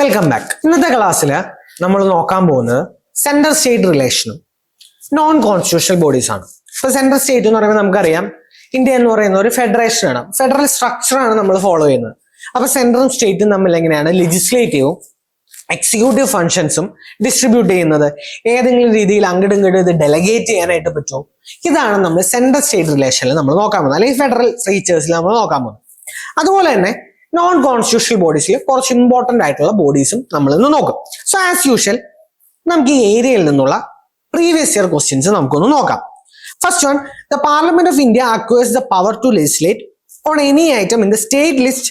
Welcome back. ഇന്നത്തെ ക്ലാസ്സിൽ നമ്മൾ നോക്കാൻ പോകുന്നത് സെൻട്രൽ സ്റ്റേറ്റ് റിലേഷനും നോൺ കോൺസ്റ്റിറ്റ്യൂഷണൽ ബോഡീസ് ആണ്. ഇപ്പൊ സെൻട്രൽ സ്റ്റേറ്റ് എന്ന് പറയുമ്പോൾ നമുക്കറിയാം ഇന്ത്യ എന്ന് പറയുന്ന ഒരു ഫെഡറേഷൻ ആണ്, ഫെഡറൽ സ്ട്രക്ചർ ആണ് നമ്മൾ ഫോളോ ചെയ്യുന്നത്. അപ്പൊ സെൻട്രലും സ്റ്റേറ്റും തമ്മിൽ എങ്ങനെയാണ് ലെജിസ്ലേറ്റീവും എക്സിക്യൂട്ടീവ് ഫങ്ഷൻസും ഡിസ്ട്രിബ്യൂട്ട് ചെയ്യുന്നത്, ഏതെങ്കിലും രീതിയിൽ അങ്ങോട്ടും ഇങ്ങോട്ടും ഇത് ഡെലഗേറ്റ് ചെയ്യാനായിട്ട് പറ്റുമോ, ഇതാണ് നമ്മൾ സെൻട്രൽ സ്റ്റേറ്റ് റിലേഷനിൽ നമ്മൾ നോക്കാൻ പോകുന്നത്, അല്ലെങ്കിൽ ഫെഡറൽ സ്ട്രക്ചേഴ്സിൽ നമ്മൾ നോക്കാൻ പോകുന്നത്. അതുപോലെ തന്നെ നോൺ കോൺസ്റ്റിറ്റ്യൂഷണൽ ബോഡീസിൽ കുറച്ച് ഇമ്പോർട്ടന്റ് ആയിട്ടുള്ള ബോഡീസും നമ്മൾ ഇന്ന് നോക്കും. സോ ആസ് യൂഷ്വൽ നമുക്ക് ഈ ഏരിയയിൽ നിന്നുള്ള പ്രീവിയസ് ഇയർ ക്വസ്റ്റ്യൻസ് നമുക്കൊന്ന് നോക്കാം. First one, the parliament of India acquires the power to legislate on any item in the state list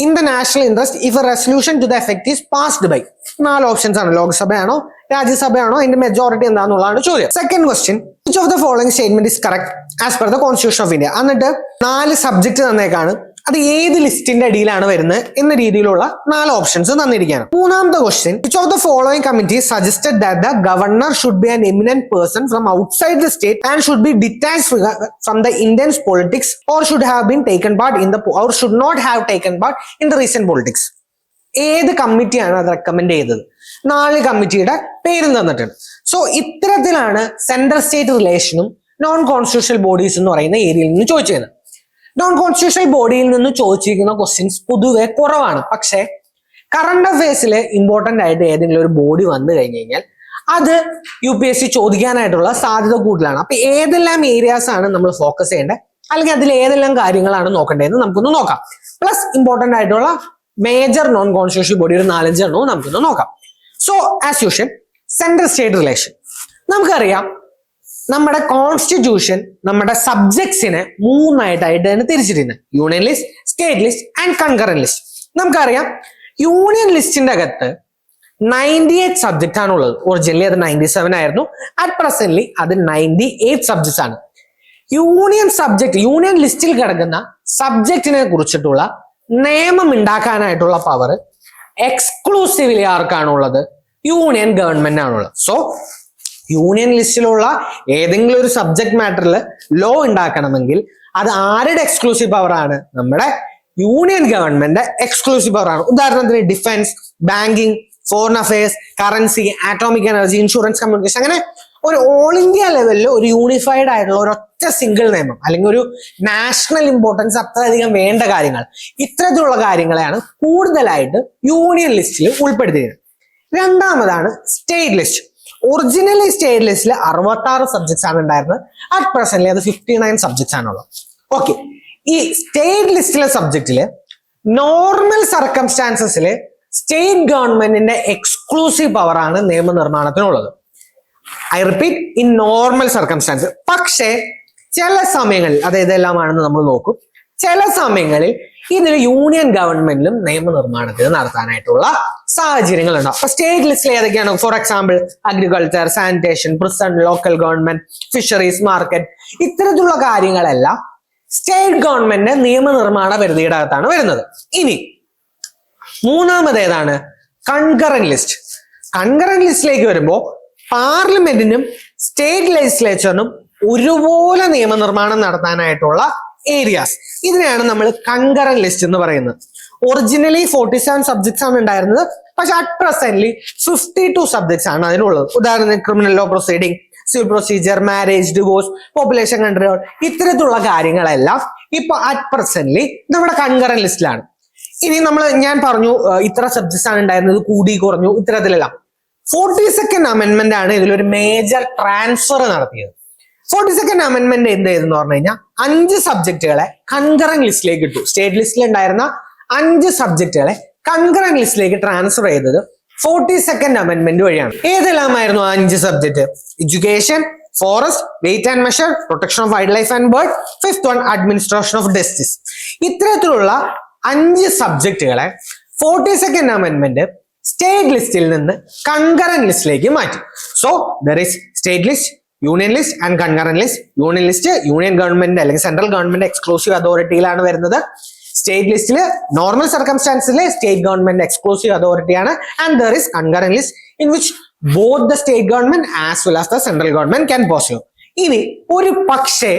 in the national interest if a resolution to the effect is passed by. 4 options ആണ്. ലോക്സഭയാണോ രാജ്യസഭയാണോ, അതിന്റെ majority എന്താണെന്നുള്ളതാണ് ചോദ്യം. Second question, which of the following statement is correct as per the constitution of India. എന്നിട്ട് 4 subject തന്നേക്കാണ്, അത് ഏത് ലിസ്റ്റിന്റെ അടിയിലാണ് വരുന്നത് എന്ന രീതിയിലുള്ള 4 ഓപ്ഷൻസ് തന്നിരിക്കുകയാണ്. മൂന്നാമത്തെ question, which of the following committee suggested that the governor should be an eminent person from outside the state and should be detached from the Indian politics or should have been taken part in the or should not have taken part in the recent politics. ഏത് കമ്മിറ്റിയാണ് അത് recommend ചെയ്തത്? 4 കമ്മിറ്റിയുടെ പേരും തന്നിട്ടുണ്ട്. So ഇത്തരത്തിലാണ് central state റിലേഷനും non constitutional bodies എന്ന് പറയുന്ന ഏരിയയിൽ നിന്ന് ചോദിച്ചത്. നോൺ കോൺസ്റ്റിറ്റ്യൂഷണൽ ബോഡിയിൽ നിന്ന് ചോദിച്ചിരിക്കുന്ന ക്വസ്റ്റ്യൻസ് പൊതുവെ കുറവാണ്. പക്ഷേ കറണ്ട് അഫയേഴ്സിൽ ഇമ്പോർട്ടന്റ് ആയിട്ട് ഏതെങ്കിലും ഒരു ബോഡി വന്നു കഴിഞ്ഞു കഴിഞ്ഞാൽ അത് UPSC ചോദിക്കാനായിട്ടുള്ള സാധ്യത കൂടുതലാണ്. അപ്പൊ ഏതെല്ലാം ഏരിയാസ് ആണ് നമ്മൾ ഫോക്കസ് ചെയ്യേണ്ടത്, അല്ലെങ്കിൽ അതിൽ ഏതെല്ലാം കാര്യങ്ങളാണ് നോക്കേണ്ടതെന്ന് നമുക്കൊന്ന് നോക്കാം. പ്ലസ് ഇമ്പോർട്ടന്റ് ആയിട്ടുള്ള മേജർ നോൺ കോൺസ്റ്റിറ്റ്യൂഷണൽ ബോഡി ഒരു 4-5 എണ്ണവും നമുക്കൊന്ന് നോക്കാം. So as usual central state relation, നമുക്കറിയാം നമ്മുടെ കോൺസ്റ്റിറ്റ്യൂഷൻ നമ്മുടെ സബ്ജക്ട്സിനെ 3 ആയിട്ടായിട്ട് തന്നെ തിരിച്ചിരുന്നത്: union list, state list and concurrent list. നമുക്കറിയാം യൂണിയൻ ലിസ്റ്റിന്റെ അകത്ത് 98 സബ്ജക്റ്റ് ആണുള്ളത്. ഒറിജിനലി അത് 97 ആയിരുന്നു. അറ്റ് പ്രസന്റ്ലി അത് 98 സബ്ജക്ട്സ് ആണ്. യൂണിയൻ ലിസ്റ്റിൽ കിടക്കുന്ന സബ്ജക്റ്റിനെ കുറിച്ചിട്ടുള്ള നിയമം ഉണ്ടാക്കാനായിട്ടുള്ള പവർ എക്സ്ക്ലൂസീവ്ലി ആർക്കാണുള്ളത്? യൂണിയൻ ഗവൺമെന്റ് ആണുള്ളത്. സോ യൂണിയൻ ലിസ്റ്റിലുള്ള ഏതെങ്കിലും ഒരു സബ്ജക്ട് മാറ്ററിൽ ലോ ഉണ്ടാക്കണമെങ്കിൽ അത് ആരുടെ എക്സ്ക്ലൂസീവ് പവർ ആണ്? നമ്മുടെ യൂണിയൻ ഗവൺമെന്റ് എക്സ്ക്ലൂസീവ് പവർ ആണ്. ഉദാഹരണത്തിന് defence, banking, foreign affairs, currency, atomic energy, insurance, communication, അങ്ങനെ ഒരു ഓൾ ഇന്ത്യ ലെവലിൽ ഒരു യൂണിഫൈഡ് ആയിട്ടുള്ള ഒരൊറ്റ സിംഗിൾ നിയമം, അല്ലെങ്കിൽ ഒരു നാഷണൽ ഇമ്പോർട്ടൻസ് അത്രയധികം വേണ്ട കാര്യങ്ങൾ, ഇത്തരത്തിലുള്ള കാര്യങ്ങളെയാണ് കൂടുതലായിട്ട് യൂണിയൻ ലിസ്റ്റിൽ ഉൾപ്പെടുത്തിയത്. രണ്ടാമതാണ് സ്റ്റേറ്റ് ലിസ്റ്റ്. ഒറിജിനലി സ്റ്റേറ്റ് ലിസ്റ്റിൽ 66 സബ്ജക്ട്സ് ആണ് ഉണ്ടായിരുന്നത്. അറ്റ് പ്രസന്റ്ലി അത് 59 സബ്ജക്ട്സ് ആണുള്ളത്. ഓക്കെ, ഈ സ്റ്റേറ്റ് ലിസ്റ്റിലെ സബ്ജക്റ്റില് നോർമൽ സർക്കംസ്റ്റാൻസസിൽ സ്റ്റേറ്റ് ഗവൺമെന്റിന്റെ എക്സ്ക്ലൂസീവ് പവർ ആണ് നിയമനിർമ്മാണത്തിനുള്ളത്. I repeat, in normal circumstance. പക്ഷേ ചില സമയങ്ങളിൽ, അത് ഏതെല്ലാമാണെന്ന് നമ്മൾ നോക്കും, ചില സമയങ്ങളിൽ ഇതിൽ യൂണിയൻ ഗവൺമെന്റിലും നിയമനിർമ്മാണത്തിന് നടത്താനായിട്ടുള്ള സാഹചര്യങ്ങൾ ഉണ്ടാവും. അപ്പൊ സ്റ്റേറ്റ് ലിസ്റ്റിൽ ഏതൊക്കെയാണ്? For example agriculture, sanitation, prison, local government, fisheries, market, ഇത്തരത്തിലുള്ള കാര്യങ്ങളെല്ലാം സ്റ്റേറ്റ് ഗവൺമെന്റ് നിയമനിർമ്മാണ പരിധിയുടെ അകത്താണ് വരുന്നത്. ഇനി മൂന്നാമത് ഏതാണ്? Concurrent list. കൺകറന്റ് ലിസ്റ്റിലേക്ക് വരുമ്പോൾ പാർലമെന്റിനും സ്റ്റേറ്റ് ലെജിസ്ലേച്ചറിനും ഒരുപോലെ നിയമനിർമ്മാണം നടത്താനായിട്ടുള്ള ഏരിയാസ്, ഇതിനെയാണ് നമ്മൾ കൺകറന്റ് ലിസ്റ്റ് എന്ന് പറയുന്നത്. ഒറിജിനലി 47 സബ്ജക്ട്സ് ആണ് ഉണ്ടായിരുന്നത്. പക്ഷെ അറ്റ് പ്രസന്റ്ലി 52 സബ്ജക്ട്സ് ആണ് അതിനുള്ളത്. ഉദാഹരണത്തിന് criminal law proceeding, civil procedure, marriage, divorce, population control, ഇത്തരത്തിലുള്ള കാര്യങ്ങളെല്ലാം ഇപ്പൊ അറ്റ് പ്രസന്റ്ലി നമ്മുടെ കൺകറന്റ് ലിസ്റ്റിലാണ്. ഇനി ഞാൻ പറഞ്ഞു ഇത്ര സബ്ജക്ട്സ് ആണ് ഉണ്ടായിരുന്നത്, കൂടി കുറഞ്ഞു, ഇത്തരത്തിലെല്ലാം. 42nd അമെന്റ്മെന്റ് ആണ് ഇതിലൊരു മേജർ ട്രാൻസ്ഫർ നടത്തിയത്. 42nd അമെന്റ്മെന്റ് എന്ത് ചെയ്തെന്ന് പറഞ്ഞു കഴിഞ്ഞാൽ 5 സബ്ജക്റ്റുകളെ കൺകറന്റ് ലിസ്റ്റിലേക്ക് ഇട്ടു. സ്റ്റേറ്റ് ലിസ്റ്റിൽ ഉണ്ടായിരുന്ന 5 സബ്ജക്റ്റുകളെ കൺകറന്റ് ലിസ്റ്റിലേക്ക് ട്രാൻസ്ഫർ ചെയ്തത് 42nd അമെന്റ്മെന്റ് വഴിയാണ്. ഏതെല്ലാമായിരുന്നു ആ 5 subject? Education, forest, weight and measure, protection of wild life and bird, 5th one administration of justice. ഇത്തരത്തിലുള്ള 5 സബ്ജക്റ്റുകളെ 42nd അമെന്റ്മെന്റ് സ്റ്റേറ്റ് ലിസ്റ്റിൽ നിന്ന് കൺകറന്റ് ലിസ്റ്റിലേക്ക് മാറ്റി. So there is state list, union list and concurrent list. Union list union government അല്ലെങ്കിൽ central government exclusive അതോറിറ്റിയിലാണ് വരുന്നത്. State ലിസ്റ്റിൽ normal സർക്കംസ്റ്റാൻസിൽ സ്റ്റേറ്റ് ഗവൺമെന്റ് എക്സ്ക്ലൂസീവ് അതോറിറ്റിയാണ്. And there is concurrent list in which both the state government as well as the central government can post. ഇനി ഒരു പക്ഷേ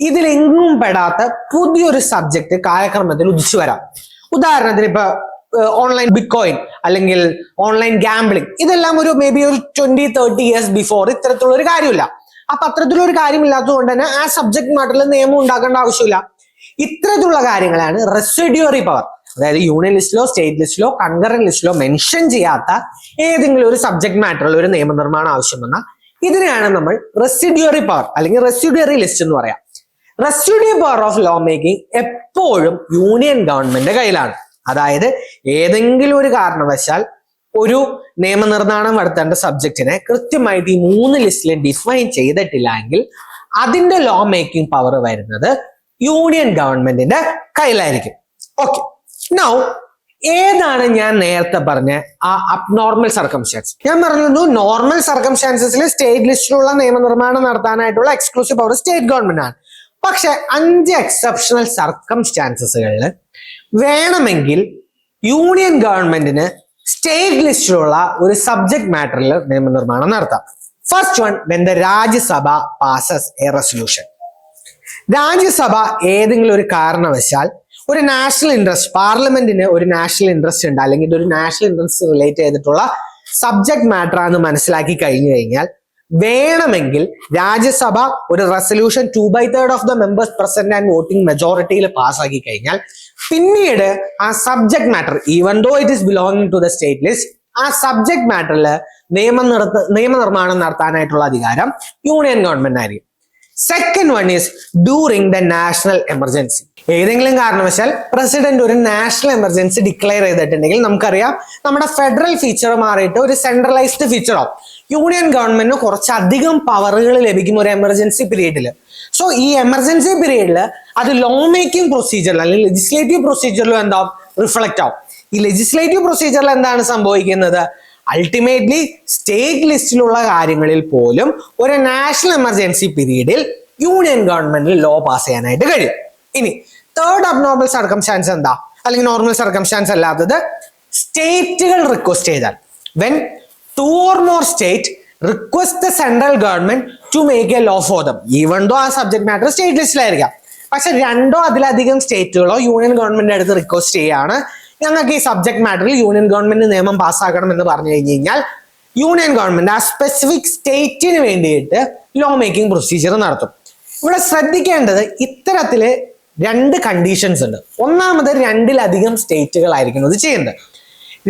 ഇതിലെങ്ങും പെടാത്ത പുതിയൊരു സബ്ജക്ട് കാലക്രമത്തിൽ ഉദിച്ചു വരാം. ഉദാഹരണത്തിന് ഇപ്പൊ ഓൺലൈൻ ബിറ്റ് കോയിൻ അല്ലെങ്കിൽ ഓൺലൈൻ ഗാംബ്ലിംഗ്, ഇതെല്ലാം ഒരു മേ ബി ഒരു 20-30 ഇയേഴ്സ് ബിഫോർ ഇത്തരത്തിലുള്ള ഒരു കാര്യമില്ല. അപ്പൊ അത്തരത്തിലൊരു കാര്യമില്ലാത്തത് കൊണ്ട് തന്നെ ആ സബ്ജക്ട് മാറ്ററിൽ നിയമം ഉണ്ടാക്കേണ്ട ആവശ്യമില്ല. ഇത്തരത്തിലുള്ള കാര്യങ്ങളാണ് റെസിഡ്യൂറി പവർ. അതായത് യൂണിയൻ ലിസ്റ്റിലോ സ്റ്റേറ്റ് ലിസ്റ്റിലോ കൺകറന്റ് ലിസ്റ്റിലോ മെൻഷൻ ചെയ്യാത്ത ഏതെങ്കിലും ഒരു സബ്ജക്ട് മാറ്ററിൽ ഒരു നിയമനിർമ്മാണം ആവശ്യം വന്നാൽ ഇതിനെയാണ് നമ്മൾ റെസിഡ്യൂറി പവർ അല്ലെങ്കിൽ റെസിഡ്യൂറി ലിസ്റ്റ് എന്ന് പറയാം. Residuary power of law making എപ്പോഴും യൂണിയൻ ഗവൺമെന്റ് കയ്യിലാണ്. അതായത് ഏതെങ്കിലും ഒരു കാരണവശാൽ ഒരു നിയമനിർമ്മാണം നടത്തേണ്ട സബ്ജക്റ്റിനെ കൃത്യമായിട്ട് ഈ 3 ലിസ്റ്റിൽ ഡിഫൈൻ ചെയ്തിട്ടില്ല എങ്കിൽ അതിന്റെ ലോ മേക്കിംഗ് പവർ വരുന്നത് യൂണിയൻ ഗവൺമെന്റിന്റെ കയ്യിലായിരിക്കും. ഓക്കെ, നൗ ഏതാണ് ഞാൻ നേരത്തെ പറഞ്ഞ ആ അബ്നോർമൽ സർക്കംസ്റ്റാൻസ്? ഞാൻ പറഞ്ഞു നോർമൽ സർക്കംസ്റ്റാൻസസിൽ സ്റ്റേറ്റ് ലിസ്റ്റിലുള്ള നിയമനിർമ്മാണം നടത്താനായിട്ടുള്ള എക്സ്ക്ലൂസീവ് പവർ സ്റ്റേറ്റ് ഗവൺമെന്റ് ആണ്. പക്ഷെ 5 എക്സെപ്ഷണൽ സർക്കംസ്റ്റാൻസസുകളിൽ വേണമെങ്കിൽ യൂണിയൻ ഗവൺമെന്റിന് സ്റ്റേറ്റ് ലിസ്റ്റിലുള്ള ഒരു സബ്ജക്ട് മാറ്ററിൽ നിയമനിർമ്മാണം നടത്താം. First one, when the Rajya Sabha passes a resolution. Rajya Sabha ഏതെങ്കിലും ഒരു കാരണവശാൽ ഒരു നാഷണൽ ഇൻട്രസ്റ്റ്, പാർലമെന്റിന് ഒരു നാഷണൽ ഇൻട്രസ്റ്റ് ഉണ്ട് അല്ലെങ്കിൽ ഒരു നാഷണൽ ഇൻട്രസ്റ്റ് റിലേറ്റ് ചെയ്തിട്ടുള്ള സബ്ജക്ട് മാറ്റർ ആണെന്ന് മനസ്സിലാക്കി കഴിഞ്ഞു കഴിഞ്ഞാൽ വേണമെങ്കിൽ രാജ്യസഭ ഒരു resolution 2/3 of the members present and voting മെജോറിറ്റിയിൽ പാസ്സാക്കി കഴിഞ്ഞാൽ പിന്നീട് ആ subject matter, even though it is belonging to the state list, ആ സബ്ജക്ട് മാറ്ററിൽ നിയമനിർമ്മാണം നടത്താനായിട്ടുള്ള അധികാരം യൂണിയൻ ഗവൺമെന്റ് ആയിരിക്കും. Second one is during the national emergency. ഏതെങ്കിലും കാരണവശാൽ പ്രസിഡന്റ് ഒരു നാഷണൽ എമർജൻസി ഡിക്ലെയർ ചെയ്തിട്ടുണ്ടെങ്കിൽ നമുക്കറിയാം നമ്മുടെ ഫെഡറൽ ഫീച്ചർ മാറിയിട്ട് ഒരു സെൻട്രലൈസ്ഡ് ഫീച്ചർ ആവും. യൂണിയൻ ഗവൺമെന്റിന് കുറച്ചധികം പവറുകൾ ലഭിക്കും ഒരു എമർജൻസി പീരീഡിൽ. സോ ഈ എമർജൻസി പീരീഡിൽ അത് ലോ മേക്കിംഗ് പ്രൊസീജിയറിൽ അല്ലെങ്കിൽ ലെജിസ്ലേറ്റീവ് പ്രൊസീജിയറിലും എന്താവും, റിഫ്ലക്റ്റ് ആവും. ഈ ലെജിസ്ലേറ്റീവ് പ്രൊസീജിയറിൽ എന്താണ് സംഭവിക്കുന്നത്? അൾട്ടിമേറ്റ്ലി സ്റ്റേറ്റ് ലിസ്റ്റിലുള്ള കാര്യങ്ങളിൽ പോലും ഒരു നാഷണൽ എമർജൻസി പീരീഡിൽ യൂണിയൻ ഗവൺമെന്റിൽ ലോ പാസ് ചെയ്യാനായിട്ട് കഴിയും. ഇനി തേർഡ് അബ്നോർമൽ സർക്കംസ്റ്റാൻസ് എന്താ, അല്ലെങ്കിൽ നോർമൽ സർക്കംസ്റ്റാൻസ് അല്ലാത്തത്, സ്റ്റേറ്റുകൾ റിക്വസ്റ്റ് ചെയ്താൽ, when 2 or more state request the central government to make a law for them, even though ആ സബ്ജക്ട് മാറ്റർ സ്റ്റേറ്റ് ലിസ്റ്റിലായിരിക്കാം. പക്ഷെ 2 or അതിലധികം സ്റ്റേറ്റുകളോ യൂണിയൻ ഗവൺമെന്റ് അടുത്ത് റിക്വസ്റ്റ് ചെയ്യാണ് ഞങ്ങൾക്ക് ഈ സബ്ജക്ട് മാറ്ററിൽ യൂണിയൻ ഗവൺമെന്റ് നിയമം പാസ്സാക്കണം എന്ന് പറഞ്ഞു കഴിഞ്ഞു കഴിഞ്ഞാൽ യൂണിയൻ ഗവൺമെന്റ് ആ സ്പെസിഫിക് സ്റ്റേറ്റിന് വേണ്ടിയിട്ട് ലോ മേക്കിംഗ് പ്രൊസീജിയർ നടത്തും. ഇവിടെ ശ്രദ്ധിക്കേണ്ടത് ഇത്തരത്തില് 2 കണ്ടീഷൻസ് ഉണ്ട്. ഒന്നാമത് 2-ലധികം സ്റ്റേറ്റുകളായിരിക്കും ഇത് ചെയ്യുന്നത്.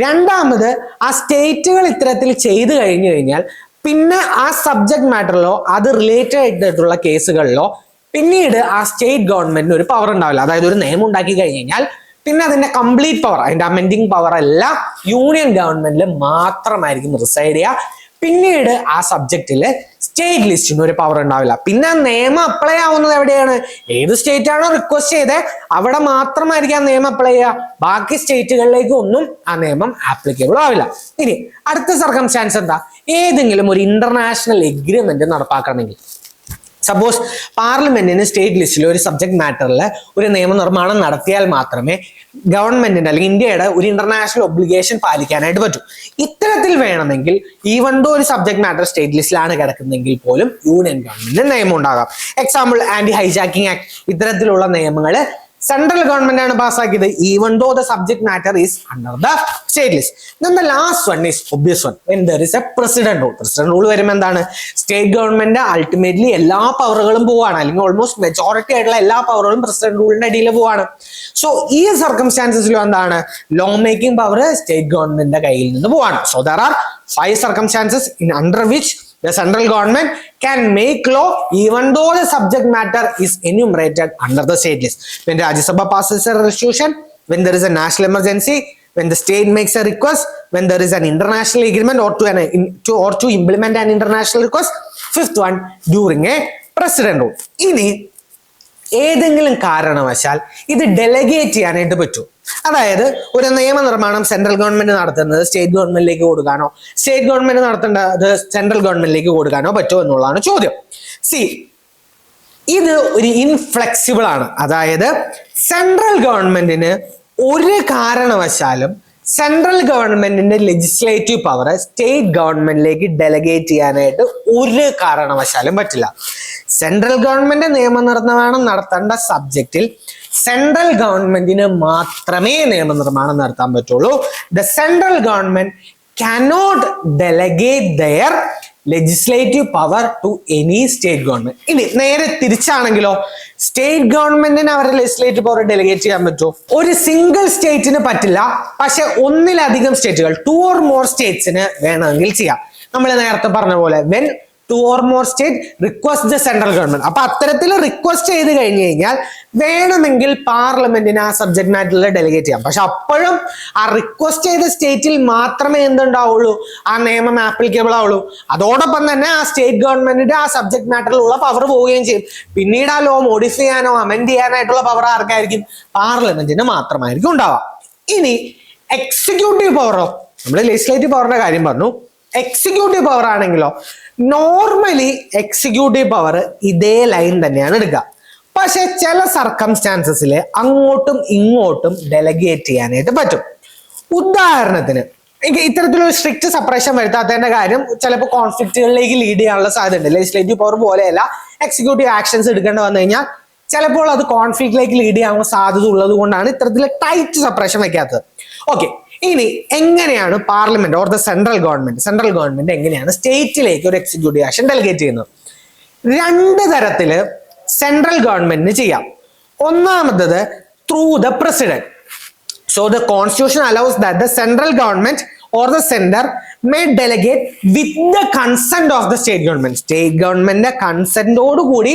രണ്ടാമത് ആ സ്റ്റേറ്റുകൾ ഇത്തരത്തിൽ ചെയ്തു കഴിഞ്ഞു കഴിഞ്ഞാൽ പിന്നെ ആ സബ്ജക്ട് മാറ്ററിലോ അത് റിലേറ്റഡ് ആയിട്ടുള്ള കേസുകളിലോ പിന്നീട് ആ സ്റ്റേറ്റ് ഗവൺമെന്റിന് ഒരു പവർ ഉണ്ടാവില്ല. അതായത് ഒരു നിയമം ഉണ്ടാക്കി കഴിഞ്ഞു കഴിഞ്ഞാൽ പിന്നെ അതിന്റെ കംപ്ലീറ്റ് പവർ, അതിന്റെ അമെൻഡിങ് പവർ എല്ലാം യൂണിയൻ ഗവൺമെന്റിൽ മാത്രമായിരിക്കും റിസൈഡ് ചെയ്യുക. പിന്നീട് ആ സബ്ജക്റ്റില് സ്റ്റേറ്റ് ലിസ്റ്റിന് ഒരു പവർ ഉണ്ടാവില്ല. പിന്നെ ആ നിയമം അപ്ലൈ ആവുന്നത് എവിടെയാണ്? ഏത് സ്റ്റേറ്റ് ആണോ റിക്വസ്റ്റ് ചെയ്തത് അവിടെ മാത്രമായിരിക്കും ആ നിയമം അപ്ലൈ ചെയ്യുക. ബാക്കി സ്റ്റേറ്റുകളിലേക്ക് ഒന്നും ആ നിയമം ആപ്ലിക്കബിൾ ആവില്ല. ഇനി അടുത്ത സർക്കംസ്റ്റാൻസ് എന്താ? ഏതെങ്കിലും ഒരു ഇന്റർനാഷണൽ എഗ്രിമെന്റ് നടപ്പാക്കണമെങ്കിൽ, സപ്പോസ് പാർലമെന്റിന് സ്റ്റേറ്റ് ലിസ്റ്റിൽ ഒരു സബ്ജക്ട് മാറ്ററിൽ ഒരു നിയമനിർമ്മാണം നടത്തിയാൽ മാത്രമേ ഗവൺമെന്റിന്റെ അല്ലെങ്കിൽ ഇന്ത്യയുടെ ഒരു ഇന്റർനാഷണൽ ഒബ്ലിഗേഷൻ പാലിക്കാനായിട്ട് പറ്റൂ. ഇത്തരത്തിൽ വേണമെങ്കിൽ ഈവൻ ദോ ഒരു സബ്ജക്ട് മാറ്റർ സ്റ്റേറ്റ് ലിസ്റ്റിലാണ് കിടക്കുന്നതെങ്കിൽ പോലും യൂണിയൻ ഗവൺമെന്റിന് നിയമം ഉണ്ടാകാം. എക്സാമ്പിൾ ആന്റി ഹൈജാക്കിംഗ് ആക്ട്, ഇത്തരത്തിലുള്ള നിയമങ്ങൾ സെൻട്രൽ ഗവൺമെന്റ് ആണ് പാസ്സാക്കിയത്, even though the subject matter is under the state list. Then the last one is obvious one, when there is a president rule. President rule വരുമ്പോൾ എന്താണ്? State government ultimately എല്ലാ പവറുകളും പോവാണ്, അല്ലെങ്കിൽ almost majority ആയിട്ടുള്ള എല്ലാ പവറുകളും president റൂളിന്റെ അടിയിൽ പോവാണ്. So ഈ സർക്കംസ്റ്റാൻസസിലും എന്താണ്? ലോ മേക്കിംഗ് പവർ സ്റ്റേറ്റ് ഗവൺമെന്റിന്റെ കയ്യിൽ നിന്ന് പോവാണ്. So there are 5 circumstances in under which the central government can make law even though the subject matter is enumerated under the state list. When the Rajya Sabha passes a resolution, when there is a national emergency, when the state makes a request, when there is an international agreement or to implement an international request. Fifth one, during a president rule. ഇനി ഏതെങ്കിലും കാരണവശാൽ ഇത് delegate ചെയ്യാനായിട്ട് പറ്റും. അതായത് ഒരു നിയമനിർമ്മാണം central government നടത്തുന്നത് സ്റ്റേറ്റ് ഗവൺമെന്റിലേക്ക് കൊടുക്കാനോ സ്റ്റേറ്റ് ഗവൺമെന്റ് നടത്തേണ്ടത് സെൻട്രൽ ഗവൺമെന്റിലേക്ക് കൊടുക്കാനോ പറ്റുമോ എന്നുള്ളതാണ് ചോദ്യം. സി, ഇത് ഒരു ഇൻഫ്ലെക്സിബിൾ ആണ്. അതായത് സെൻട്രൽ ഗവൺമെന്റിന് ഒരു കാരണവശാലും സെൻട്രൽ ഗവൺമെന്റിന്റെ ലെജിസ്ലേറ്റീവ് പവർ സ്റ്റേറ്റ് ഗവൺമെന്റിലേക്ക് ഡെലഗേറ്റ് ചെയ്യാനായിട്ട് ഒരു കാരണവശാലും പറ്റില്ല. സെൻട്രൽ ഗവൺമെന്റ് നിയമനിർമ്മാണം നടത്തേണ്ട സബ്ജക്റ്റിൽ സെൻട്രൽ ഗവൺമെന്റിന് മാത്രമേ നിയമനിർമ്മാണം നടത്താൻ പറ്റുള്ളൂ. The central government cannot delegate their legislative power to any state government. ഇനി നേരെ തിരിച്ചാണെങ്കിലോ, സ്റ്റേറ്റ് ഗവൺമെന്റിന് അവരുടെ ലെജിസ്ലേറ്റീവ് പവർ ഡെലിഗേറ്റ് ചെയ്യാൻ പറ്റുമോ? ഒരു സിംഗിൾ സ്റ്റേറ്റിന് പറ്റില്ല, പക്ഷെ ഒന്നിലധികം സ്റ്റേറ്റുകൾ 2 or more സ്റ്റേറ്റ്സിന് വേണമെങ്കിൽ ചെയ്യാം. നമ്മൾ നേരത്തെ പറഞ്ഞ പോലെ when 2 or more state request the central government. അപ്പൊ അത്തരത്തിൽ റിക്വസ്റ്റ് ചെയ്ത് കഴിഞ്ഞു കഴിഞ്ഞാൽ വേണമെങ്കിൽ പാർലമെന്റിന് ആ സബ്ജക്ട് മാറ്ററിൽ ഡെലിഗേറ്റ് ചെയ്യാം. പക്ഷെ അപ്പോഴും ആ റിക്വസ്റ്റ് ചെയ്ത സ്റ്റേറ്റിൽ മാത്രമേ എന്തുണ്ടാവുള്ളൂ, ആ നിയമം ആപ്ലിക്കബിൾ ആവുള്ളൂ. അതോടൊപ്പം തന്നെ ആ സ്റ്റേറ്റ് ഗവൺമെന്റിന്റെ ആ സബ്ജക്ട് മാറ്ററിലുള്ള പവർ പോവുകയും ചെയ്യും. പിന്നീട് ആ ലോ മോഡിഫൈ ചെയ്യാനോ അമെൻഡ് ചെയ്യാനായിട്ടുള്ള പവർ ആർക്കായിരിക്കും? പാർലമെന്റിന് മാത്രമായിരിക്കും ഉണ്ടാവുക. ഇനി എക്സിക്യൂട്ടീവ് പവറോ, നമ്മൾ ലെജിസ്ലേറ്റീവ് പവറിന്റെ കാര്യം പറഞ്ഞു. എക്സിക്യൂട്ടീവ് പവർ ആണെങ്കിലോ, നോർമലി എക്സിക്യൂട്ടീവ് പവർ ഇതേ ലൈൻ തന്നെയാണ് എടുക്കുക. പക്ഷെ ചില സർക്കംസ്റ്റാൻസസിൽ അങ്ങോട്ടും ഇങ്ങോട്ടും ഡെലഗേറ്റ് ചെയ്യാനായിട്ട് പറ്റും. ഉദാഹരണത്തിന് ഇത്തരത്തിലൊരു സ്ട്രിക്റ്റ് സെപ്പറേഷൻ വരുത്താത്തതിന്റെ കാര്യം ചിലപ്പോൾ കോൺഫ്ലിക്റ്റുകളിലേക്ക് ലീഡ് ചെയ്യാനുള്ള സാധ്യതയുണ്ട്. ലെജിസ്ലേറ്റീവ് പവർ പോലെയല്ല, എക്സിക്യൂട്ടീവ് ആക്ഷൻസ് എടുക്കേണ്ടി വന്നു കഴിഞ്ഞാൽ ചിലപ്പോൾ അത് കോൺഫ്ലിക്റ്റിലേക്ക് ലീഡ് ചെയ്യാനുള്ള സാധ്യത ഉള്ളത് കൊണ്ടാണ് ഇത്തരത്തിൽ ടൈറ്റ് സെപ്പറേഷൻ വെക്കാത്തത്. ഓക്കെ, ഇനി എങ്ങനെയാണ് parliament or the central government എങ്ങനെയാണ് സ്റ്റേറ്റിലേക്ക് ഒരു എക്സിക്യൂട്ടീവ് ആക്ഷൻ ഡെലിഗേറ്റ് ചെയ്യുന്നത്? 2 തരത്തില് സെൻട്രൽ ഗവൺമെന്റിന് ചെയ്യാം. ഒന്നാമത്തത് through the president. So the constitution allows that the central government or the center may delegate with the consent of the state government. State ഗവൺമെന്റിന്റെ കൺസെന്റോട് കൂടി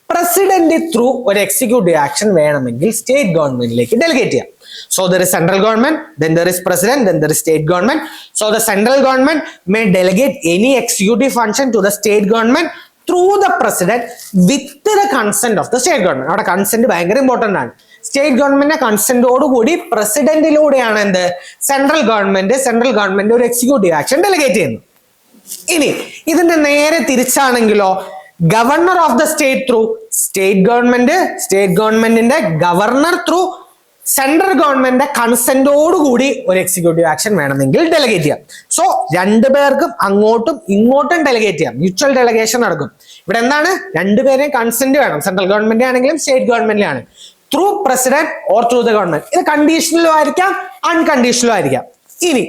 പ്രസിഡന്റ് ത്രൂ ഒരു എക്സിക്യൂട്ടീവ് ആക്ഷൻ വേണമെങ്കിൽ സ്റ്റേറ്റ് ഗവൺമെന്റിലേക്ക് ഡെലിഗേറ്റ് ചെയ്യാം. So there is central government, then there is president, then there is state government. So the central government may delegate any executive function to the state government through the president with the consent of the state government. അവിടെ consent ഭയങ്കര important ആണ്. State ഗവൺമെന്റിന്റെ കൺസെന്റോട് കൂടി പ്രസിഡന്റിലൂടെയാണ് എന്ത് central government ഒരു executive action delegate ചെയ്യുന്നത്. ഇനി ഇതിന്റെ നേരെ തിരിച്ചാണെങ്കിലോ, governor of the state through state ഗവൺമെന്റിന്റെ ഗവർണർ ത്രൂ സെൻട്രൽ ഗവൺമെന്റിന്റെ കൺസെന്റോട് കൂടി ഒരു എക്സിക്യൂട്ടീവ് ആക്ഷൻ വേണമെങ്കിൽ ഡെലിഗേറ്റ് ചെയ്യാം. സോ 2 പേർക്കും അങ്ങോട്ടും ഇങ്ങോട്ടും ഡെലിഗേറ്റ് ചെയ്യാം, മ്യൂച്വൽ ഡെലിഗേഷൻ നടക്കും. ഇവിടെ എന്താണ്, 2 പേരെയും കൺസെന്റ് വേണം, സെൻട്രൽ ഗവൺമെന്റ് ആണെങ്കിലും സ്റ്റേറ്റ് ഗവൺമെന്റ് ആണ്, through president or through the government. ഇത് കണ്ടീഷണലും ആയിരിക്കാം അൺകണ്ടീഷണലും ആയിരിക്കാം. ഇനി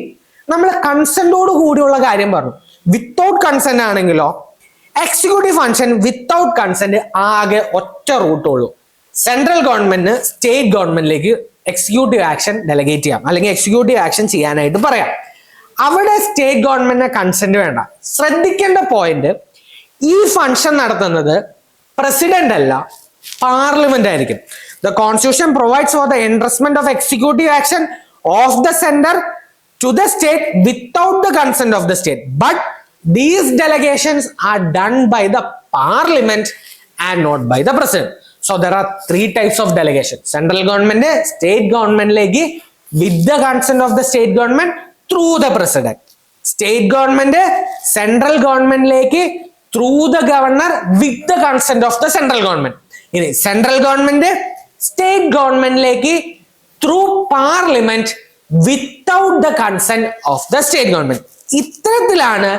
നമ്മൾ കൺസെന്റോട് കൂടിയുള്ള കാര്യം പറഞ്ഞു. വിത്തൗട്ട് കൺസെന്റ് ആണെങ്കിലോ, എക്സിക്യൂട്ടീവ് ഫംഗ്ഷൻ വിത്തൗട്ട് കൺസെന്റ് ആകെ ഒറ്റ റൂട്ടുള്ളൂ. സെൻട്രൽ ഗവൺമെന്റിന് സ്റ്റേറ്റ് ഗവൺമെന്റിലേക്ക് എക്സിക്യൂട്ടീവ് ആക്ഷൻ ഡെലിഗേറ്റ് ചെയ്യാം, അല്ലെങ്കിൽ എക്സിക്യൂട്ടീവ് ആക്ഷൻ ചെയ്യാനായിട്ട് പറയാം. അവിടെ സ്റ്റേറ്റ് ഗവൺമെന്റിന് കൺസെന്റ് വേണ്ട. ശ്രദ്ധിക്കേണ്ട പോയിന്റ്, ഈ ഫംഗ്ഷൻ നടത്തുന്നത് പ്രസിഡന്റ് അല്ല, പാർലമെന്റ് ആയിരിക്കും. The constitution provides for the entrustment of executive action of the centre to the state without the consent of the state, but these delegations are done by the parliament and not by the president. So there are 3 types of delegation. Central government state government leki with the consent of the state government through the president. State government central government leki through the governor with the consent of the central government. In central government state government leki through parliament without the consent of the state government. ഇത്തരത്തിലാണ്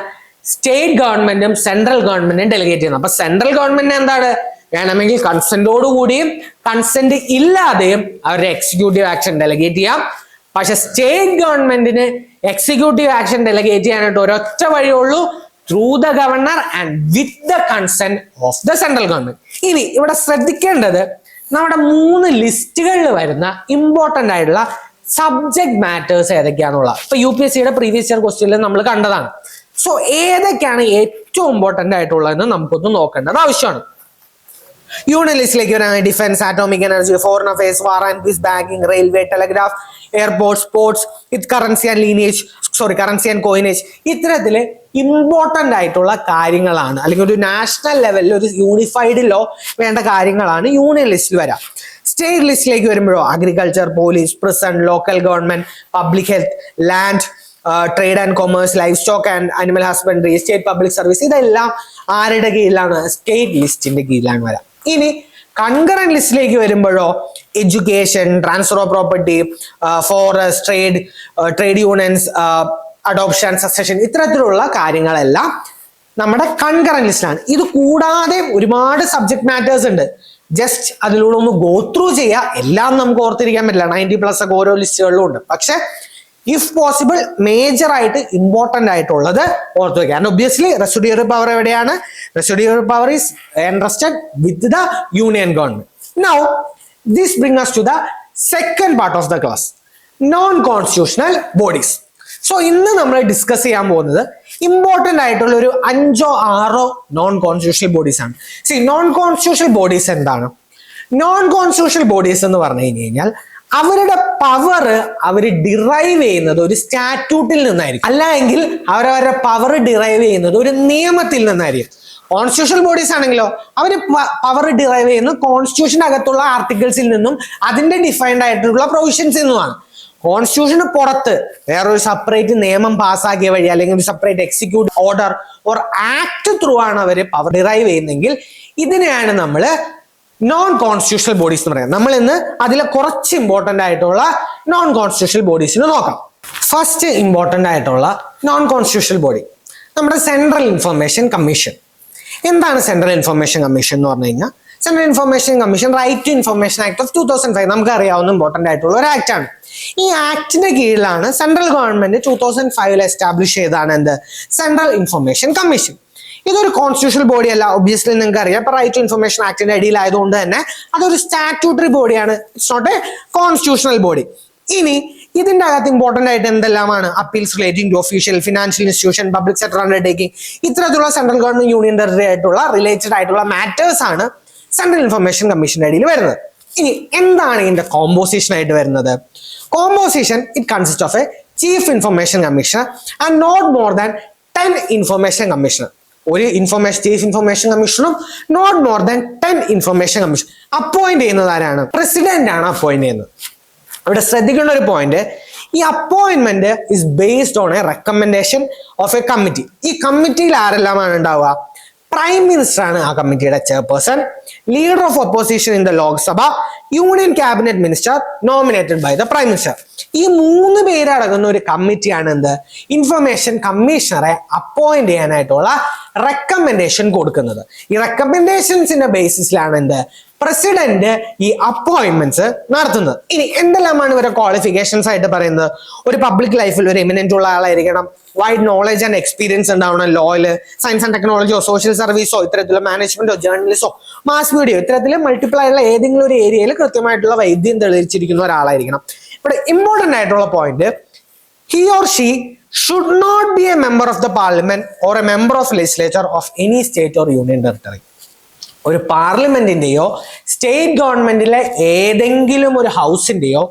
state ഗവൺമെന്റും central ഗവൺമെന്റും delegate ചെയ്യുന്നത്. അപ്പൊ central government എന്താണ്, വേണമെങ്കിൽ കൺസെന്റോട് കൂടിയും consent ഇല്ലാതെയും അവരുടെ എക്സിക്യൂട്ടീവ് ആക്ഷൻ ഡെലിഗേറ്റ് ചെയ്യാം. പക്ഷെ സ്റ്റേറ്റ് ഗവൺമെന്റിന് എക്സിക്യൂട്ടീവ് ആക്ഷൻ ഡെലിഗേറ്റ് ചെയ്യാനായിട്ട് ഒരൊറ്റ വഴിയുള്ളൂ, through the governor and with the consent of the central government. ഇനി ഇവിടെ ശ്രദ്ധിക്കേണ്ടത്, നമ്മുടെ 3 ലിസ്റ്റുകളിൽ വരുന്ന ഇമ്പോർട്ടന്റ് ആയിട്ടുള്ള സബ്ജക്ട് മാറ്റേഴ്സ് ഏതൊക്കെയാണെന്നുള്ള ഇപ്പൊ UPSCയുടെ പ്രീവിയസ് ഇയർ ക്വസ്റ്റ്യനിൽ നമ്മൾ കണ്ടതാണ്. സോ ഏതൊക്കെയാണ് ഏറ്റവും ഇമ്പോർട്ടന്റ് ആയിട്ടുള്ളതെന്ന് നമുക്കൊന്ന് നോക്കേണ്ടത് ആവശ്യമാണ്. യൂണിയൻ ലിസ്റ്റിലേക്ക് വരാൻ defence, atomic energy, foreign affairs, war and piece, banking, railway, telegraph, airport, sports, currency and coinage. ഇത്തരത്തില് ഇമ്പോർട്ടന്റ് ആയിട്ടുള്ള കാര്യങ്ങളാണ്, അല്ലെങ്കിൽ ഒരു നാഷണൽ ലെവലിൽ ഒരു യൂണിഫൈഡ് ലോ വേണ്ട കാര്യങ്ങളാണ് യൂണിയൻ ലിസ്റ്റിൽ വരാം. സ്റ്റേറ്റ് ലിസ്റ്റിലേക്ക് വരുമ്പോഴോ agriculture, police, prison, local government, public health, land, trade and commerce, life stock and animal husbandry, state public service, ഇതെല്ലാം ആരുടെ കീഴിലാണ്? സ്റ്റേറ്റ് ലിസ്റ്റിന്റെ കീഴിലാണ് വരാം. ഇനി കൺകറന്റ് ലിസ്റ്റിലേക്ക് വരുമ്പോഴോ education, transfer of property, forest, trade unions, adoption, succession, ഇത്തരത്തിലുള്ള കാര്യങ്ങളെല്ലാം നമ്മുടെ കൺകറന്റ് ലിസ്റ്റാണ്. ഇത് കൂടാതെ ഒരുപാട് സബ്ജക്ട് മാറ്റേഴ്സ് ഉണ്ട്. ജസ്റ്റ് അതിലൂടെ ഒന്ന് ഗോ ത്രൂ ചെയ്യുക. എല്ലാം നമുക്ക് ഓർത്തിരിക്കാൻ പറ്റില്ല, 90+ ഒക്കെ ഓരോ ലിസ്റ്റുകളിലും ഉണ്ട്. പക്ഷെ ഇഫ് പോസിബിൾ മേജർ ആയിട്ട് ഇമ്പോർട്ടന്റ് ആയിട്ടുള്ളത് ഓർത്ത് വെക്കുക. ആൻഡ് ഒബ്വിയസ്ലി റെസിഡ്യൂറി പവർ എവിടെയാണ്? Residuary power is entrusted with the union government. Now this bring us to the second part of the class, non constitutional bodies. So ഇന്ന് നമ്മൾ discuss ചെയ്യാൻ പോകുന്നത് important ആയിട്ടുള്ള ഒരു 5-6 നോൺ കോൺസ്റ്റിറ്റ്യൂഷണൽ ബോഡീസ് ആണ്. C, non constitutional bodies എന്താണ്? Non constitutional bodies എന്ന് പറഞ്ഞു കഴിഞ്ഞാൽ അവരുടെ പവർ അവർ ഡിറൈവ് ചെയ്യുന്നത് ഒരു സ്റ്റാറ്റ്യൂട്ടിൽ നിന്നായിരിക്കും, അല്ലെങ്കിൽ അവരവരുടെ പവർ ഡിറൈവ് ചെയ്യുന്നത് ഒരു നിയമത്തിൽ നിന്നായിരിക്കും. കോൺസ്റ്റിറ്റ്യൂഷണൽ ബോഡീസ് ആണെങ്കിലോ അവർ പവർ ഡിറൈവ് ചെയ്യുന്നത് കോൺസ്റ്റിറ്റ്യൂഷന്റെ അകത്തുള്ള ആർട്ടിക്കിൾസിൽ നിന്നും അതിന്റെ ഡിഫൈൻഡ് ആയിട്ടുള്ള പ്രൊവിഷൻസിൽ നിന്നുമാണ്. കോൺസ്റ്റിറ്റ്യൂഷന് പുറത്ത് വേറൊരു സെപ്പറേറ്റ് നിയമം പാസ്സാക്കിയ വഴി അല്ലെങ്കിൽ ഒരു separate executive order or act through ആണ് അവർ പവർ ഡിറൈവ് ചെയ്യുന്നതെങ്കിൽ ഇതിനെയാണ് നമ്മൾ നോൺ കോൺസ്റ്റിറ്റ്യൂഷണൽ ബോഡീസ് എന്ന് പറയാം. നമ്മൾ ഇന്ന് അതിലെ കുറച്ച് ഇമ്പോർട്ടന്റ് ആയിട്ടുള്ള നോൺ കോൺസ്റ്റിറ്റ്യൂഷണൽ ബോഡീസിന് നോക്കാം. ഫസ്റ്റ് ഇമ്പോർട്ടന്റ് ആയിട്ടുള്ള നോൺ കോൺസ്റ്റിറ്റ്യൂഷണൽ ബോഡി നമ്മുടെ സെൻട്രൽ ഇൻഫർമേഷൻ കമ്മീഷൻ. എന്താണ് സെൻട്രൽ ഇൻഫർമേഷൻ കമ്മീഷൻ എന്ന് പറഞ്ഞു കഴിഞ്ഞാൽ? Central information commission right to information act of 2005 നമുക്ക് അറിയാവുന്ന ഇമ്പോർട്ടന്റ് ആയിട്ടുള്ള ഒരു ആക്ട് ആണ്. ഈ ആക്ടിന്റെ കീഴിലാണ് സെൻട്രൽ ഗവൺമെന്റ് 2005 എസ്റ്റാബ്ലിഷ് ചെയ്താണ് എന്ത്? Central information commission. ഇതൊരു കോൺസ്റ്റിറ്റ്യൂഷണൽ ബോഡി അല്ല, ഒബ്വിയസ്ലി നിങ്ങൾക്ക് അറിയാം. ഇപ്പൊ റൈറ്റ് ടു ഇൻഫർമേഷൻ ആക്ടിന്റെ അടിയിലായതുകൊണ്ട് തന്നെ അതൊരു സ്റ്റാറ്റ്യൂട്ടറി ബോഡിയാണ്. It's not a constitutional body. ഇനി ഇതിന്റെ അകത്ത് ഇമ്പോർട്ടന്റ് ആയിട്ട് എന്തെല്ലാമാണ്? Appeals relating to official, financial institution, public sector undertaking, ഇത്തരത്തിലുള്ള സെൻട്രൽ ഗവൺമെന്റ് യൂണിയൻ ടെറിട്ടറി ആയിട്ടുള്ള റിലേറ്റഡ് ആയിട്ടുള്ള മാറ്റേഴ്സ് ആണ് സെൻട്രൽ ഇൻഫർമേഷൻ കമ്മീഷന്റെ അടിയിൽ വരുന്നത്. ഇനി എന്താണ് ഇതിന്റെ കോമ്പോസിഷൻ ആയിട്ട് വരുന്നത്? Composition it consist of A chief information commissioner and not more than 10 information commissioner. ഒരു ചീഫ് ഇൻഫർമേഷൻ കമ്മീഷണറും not more than 10 information commission. Appoint ചെയ്യുന്നത് ആരാണ്? പ്രസിഡന്റ് ആണ് അപ്പോയിന്റ് ചെയ്യുന്നത്. ഇവിടെ ശ്രദ്ധിക്കേണ്ട ഒരു പോയിന്റ്, ഈ appointment is based on a recommendation of a committee. ഈ കമ്മിറ്റിയിൽ ആരെല്ലാമാണ് ഉണ്ടാവുക? പ്രൈം മിനിസ്റ്റർ ആണ് ആ കമ്മിറ്റിയുടെ chairperson, leader of opposition in the Lok Sabha, union cabinet minister nominated by the prime minister. ഈ 3 പേരടങ്ങുന്ന ഒരു കമ്മിറ്റിയാണ് എന്ത്? ഇൻഫർമേഷൻ കമ്മീഷണറെ അപ്പോയിന്റ് ചെയ്യാനായിട്ടുള്ള റെക്കമെൻഡേഷൻ കൊടുക്കുന്നത്. ഈ റെക്കമെൻഡേഷൻസിന്റെ ബേസിസിലാണ് എന്ത്? പ്രസിഡന്റ് ഈ അപ്പോയിന്റ്മെന്റ്സ് നടത്തുന്നത്. ഇനി എന്തെല്ലാമാണ് ഇവരുടെ ക്വാളിഫിക്കേഷൻസ് ആയിട്ട് പറയുന്നത്? ഒരു പബ്ലിക് ലൈഫിൽ ഒരു എമിനന്റ് ഉള്ള ആളായിരിക്കണം, വൈഡ് നോളജ് ആൻഡ് എക്സ്പീരിയൻസ് ഉണ്ടാവണം, ലോയില്, സയൻസ് ആൻഡ് ടെക്നോളജിയോ സോഷ്യൽ സർവീസോ ഇത്തരത്തിലുള്ള മാനേജ്മെന്റോ ജേർണലിസ്റ്റോ മാസ് മീഡിയോ ഇത്തരത്തിൽ മൾട്ടിപ്പിൾ ആയിട്ടുള്ള ഏതെങ്കിലും ഒരു ഏരിയയിൽ കൃത്യമായിട്ടുള്ള വൈദ്യം തെളിയിച്ചിരിക്കുന്ന ഒരാളായിരിക്കണം. ഇവിടെ ഇമ്പോർട്ടന്റ് ആയിട്ടുള്ള point, he or she should not be a member of the parliament or a member of legislature of any state or union territory. ഒരു പാർലമെന്റിന്റെയോ സ്റ്റേറ്റ് ഗവൺമെന്റിലെ ഏതെങ്കിലും ഒരു ഹൗസിന്റെയോ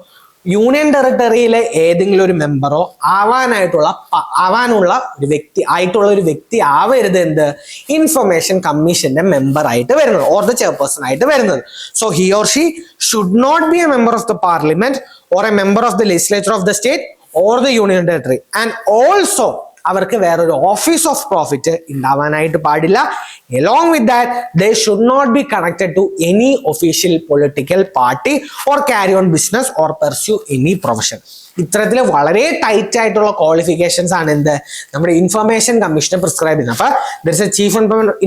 യൂണിയൻ ടെറിട്ടറിയിലെ ഏതെങ്കിലും ഒരു മെമ്പറോ ആവാനുള്ള ഒരു വ്യക്തി ആവരുത് എന്ത്? ഇൻഫർമേഷൻ കമ്മീഷന്റെ മെമ്പർ ആയിട്ട് വരുന്നത് ഓർ ദ ചെയർപേഴ്സൺ ആയിട്ട് വരുന്നത്. So he or she should not be a member of the parliament or a member of the legislature of the state or the union territory. And also അവർക്ക് വേറൊരു office of profit ഉണ്ടാവാനായിട്ട് പാടില്ല. Along with that, they should not be connected to any official political party or carry on business or pursue any profession. ഇത്തരത്തിൽ വളരെ tight ആയിട്ടുള്ള qualifications ആണ് എന്ത്? നമ്മുടെ information കമ്മീഷനെ പ്രിസ്ക്രൈബ് ചെയ്യുന്നത്. അപ്പൊ there is a chief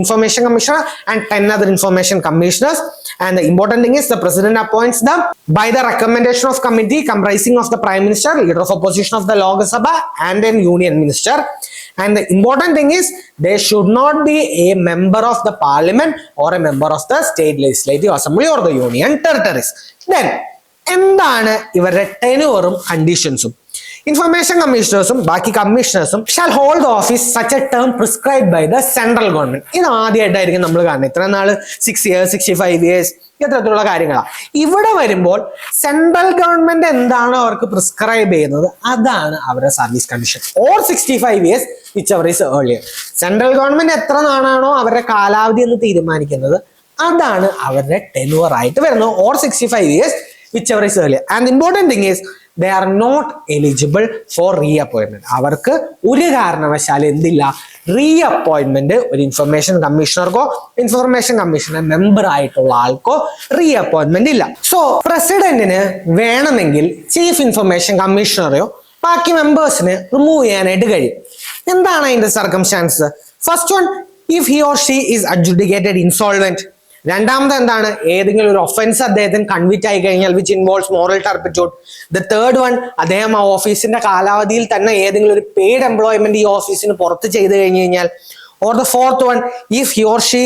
information commissioner and 10 other information commissioners, and the important thing is the president appoints them by the recommendation of committee comprising of the prime minister, leader of opposition of the Lok Sabha, and an union minister. And the important thing is they should not be a member of the parliament or a member of the state legislative assembly or the union territories. Then എന്താണ് ഇവരുടെ ടെന്യൂറും കണ്ടീഷൻസും? Information കമ്മീഷണേഴ്സും ബാക്കി കമ്മീഷണേഴ്സും shall hold the office such a term prescribe by the central government. ഇത് ആദ്യമായിട്ടായിരിക്കും നമ്മൾ കാണുന്നത്. ഇത്ര നാള് 6 years 65 years ഇത്തരത്തിലുള്ള കാര്യങ്ങളാണ്. ഇവിടെ വരുമ്പോൾ സെൻട്രൽ ഗവൺമെന്റ് എന്താണോ അവർക്ക് പ്രിസ്ക്രൈബ് ചെയ്യുന്നത് അതാണ് അവരുടെ service condition. Or 65 years whichever is earlier. Central government എത്ര നാളാണോ അവരുടെ കാലാവധി എന്ന് തീരുമാനിക്കുന്നത് അതാണ് അവരുടെ ടെന്യൂർ ആയിട്ട് വരുന്നത്. Or 65 years whichever is earlier. And the important thing is they are not eligible for reappointment. അവർക്ക് ഒരു കാരണവശാലും എന്തില്ല? റീഅപ്പോയിന്റ്മെന്റ് ഒരു ഇൻഫർമേഷൻ കമ്മീഷണർക്കോ ഇൻഫർമേഷൻ കമ്മീഷണർ മെമ്പർ ആയിട്ടുള്ള ആൾക്കോ റീഅപ്പോയിന്റ്മെന്റ് ഇല്ല. സോ പ്രസിഡന്റിന് വേണമെങ്കിൽ ചീഫ് ഇൻഫർമേഷൻ കമ്മീഷണറെയോ ബാക്കി മെമ്പേഴ്സിന് റിമൂവ് ചെയ്യാനായിട്ട് കഴിയും. എന്താണ് അതിന്റെ circumstances? First one, if he or she is adjudicated insolvent. രണ്ടാമത് എന്താണ്, ഏതെങ്കിലും ഒരു ഒഫൻസ് അദ്ദേഹത്തിന് കൺവിക്റ്റ് ആയി കഴിഞ്ഞാൽ which involves moral turpitude. The third one, അദ്ദേഹം ആ ഓഫീസിന്റെ കാലാവധിയിൽ തന്നെ ഏതെങ്കിലും ഒരു പെയ്ഡ് എംപ്ലോയ്മെന്റ് ഈ ഓഫീസിന് പുറത്ത് ചെയ്ത് കഴിഞ്ഞു കഴിഞ്ഞാൽ. Or the fourth one, if he or she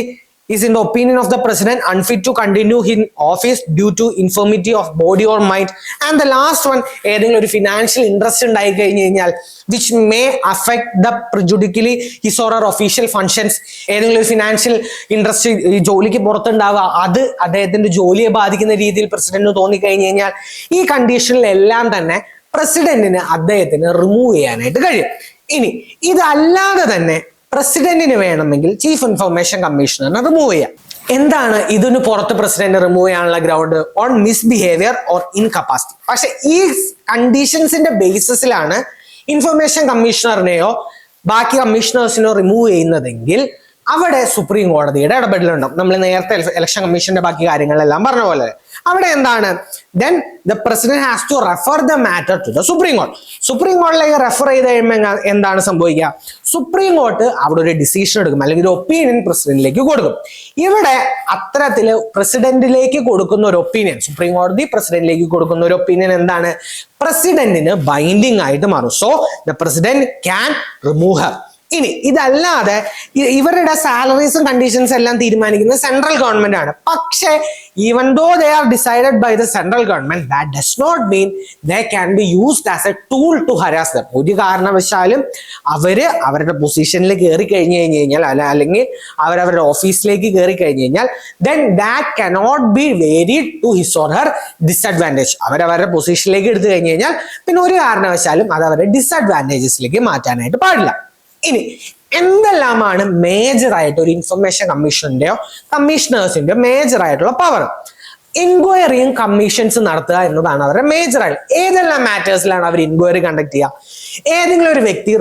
is in the opinion of the president unfit to continue in office due to infirmity of body or mind. And the last one, ഏതെങ്കിലും ഒരു financial interest ഉണ്ടായി കഴിഞ്ഞു കഴിഞ്ഞാൽ which may affect the prejudicially his or her official functions. ഏതെങ്കിലും ഒരു financial interest ഈ ജോലിക്ക് പുറത്തുണ്ടാവുക, അത് അദ്ദേഹത്തിന്റെ ജോലിയെ ബാധിക്കുന്ന രീതിയിൽ പ്രസിഡന്റിന് തോന്നിക്കഴിഞ്ഞു കഴിഞ്ഞാൽ ഈ കണ്ടീഷനിലെല്ലാം തന്നെ പ്രസിഡന്റിന് അദ്ദേഹത്തിന് റിമൂവ് ചെയ്യാനായിട്ട് കഴിയും. ഇനി ഇതല്ലാതെ തന്നെ പ്രസിഡന്റിന് വേണമെങ്കിൽ ചീഫ് ഇൻഫർമേഷൻ കമ്മീഷണറിനെ റിമൂവ് ചെയ്യാം. എന്താണ് ഇതിന് പുറത്ത് പ്രസിഡന്റ് റിമൂവ് ചെയ്യാനുള്ള ground? On misbehaviour or incapacity. പക്ഷെ ഈ കണ്ടീഷൻസിന്റെ ബേസിസിലാണ് ഇൻഫർമേഷൻ കമ്മീഷണറിനെയോ ബാക്കി കമ്മീഷണേഴ്സിനെയോ റിമൂവ് ചെയ്യുന്നതെങ്കിൽ അവിടെ സുപ്രീം കോടതിയുടെ ഇടപെടലുണ്ടാവും. നമ്മൾ നേരത്തെ ഇലക്ഷൻ കമ്മീഷന്റെ ബാക്കി കാര്യങ്ങളെല്ലാം പറഞ്ഞ പോലെ അവിടെ എന്താണ്, then the president has to refer the matter to the Supreme Court. Supreme കോടതിയിലേക്ക് റെഫർ ചെയ്ത് കഴിയുമ്പോൾ എന്താണ് സംഭവിക്കുക? സുപ്രീം കോർട്ട് അവിടെ ഒരു ഡിസിഷൻ എടുക്കും, അല്ലെങ്കിൽ ഒരു ഒപ്പീനിയൻ പ്രസിഡന്റിലേക്ക് കൊടുക്കും. ഇവിടെ അത്തരത്തില് പ്രസിഡന്റിലേക്ക് കൊടുക്കുന്ന ഒരു ഒപ്പീനിയൻ, സുപ്രീം കോടതി പ്രസിഡന്റിലേക്ക് കൊടുക്കുന്ന ഒരു ഒപ്പീനിയൻ എന്താണ്, പ്രസിഡന്റിന് ബൈൻഡിങ് ആയിട്ട് മാറും. So the president can remove Har. ഇനി ഇതല്ലാതെ ഇവരുടെ സാലറീസും കണ്ടീഷൻസ് എല്ലാം തീരുമാനിക്കുന്നത് സെൻട്രൽ ഗവൺമെന്റ് ആണ്. പക്ഷേ even though they are decided by the central government, that does not mean they can be used as a tool to harass them. ഒരു കാരണവശാലും അവരുടെ പൊസിഷനിൽ കയറി കഴിഞ്ഞു കഴിഞ്ഞാൽ അല്ലെങ്കിൽ അവരവരുടെ ഓഫീസിലേക്ക് കയറി കഴിഞ്ഞു കഴിഞ്ഞാൽ then that cannot be varied to his or her disadvantage. അവരവരുടെ പൊസിഷനിലേക്ക് എടുത്തു കഴിഞ്ഞു കഴിഞ്ഞാൽ പിന്നെ ഒരു കാരണവശാലും അത് അവരുടെ ഡിസഡ്വാൻറ്റേജസിലേക്ക് മാറ്റാനായിട്ട് പാടില്ല. ഇനി എന്തെല്ലാമാണ് മേജർ ആയിട്ട് ഒരു ഇൻഫർമേഷൻ കമ്മീഷന്റെയോ കമ്മീഷണേഴ്സിന്റെയോ മേജർ ആയിട്ടുള്ള പവർ? എൻക്വയറിയും കമ്മീഷൻസ് നടത്തുക എന്നതാണ് അവരുടെ മേജർ ആയിട്ട്. ഏതെല്ലാം മാറ്റേഴ്സിലാണ് അവർ എൻക്വയറി കണ്ടക്ട് ചെയ്യുക? ഏതെങ്കിലും ഒരു വ്യക്തി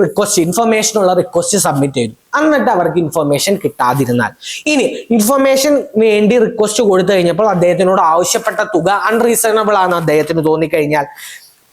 ഇൻഫർമേഷനുള്ള റിക്വസ്റ്റ് സബ്മിറ്റ് ചെയ്തു, എന്നിട്ട് അവർക്ക് ഇൻഫർമേഷൻ കിട്ടാതിരുന്നാൽ, ഇനി ഇൻഫർമേഷൻ വേണ്ടി റിക്വസ്റ്റ് കൊടുത്തു കഴിഞ്ഞപ്പോൾ അദ്ദേഹത്തിനോട് ആവശ്യപ്പെട്ട തുക അൺറീസണബിൾ ആണ് അദ്ദേഹത്തിന് തോന്നിക്കഴിഞ്ഞാൽ,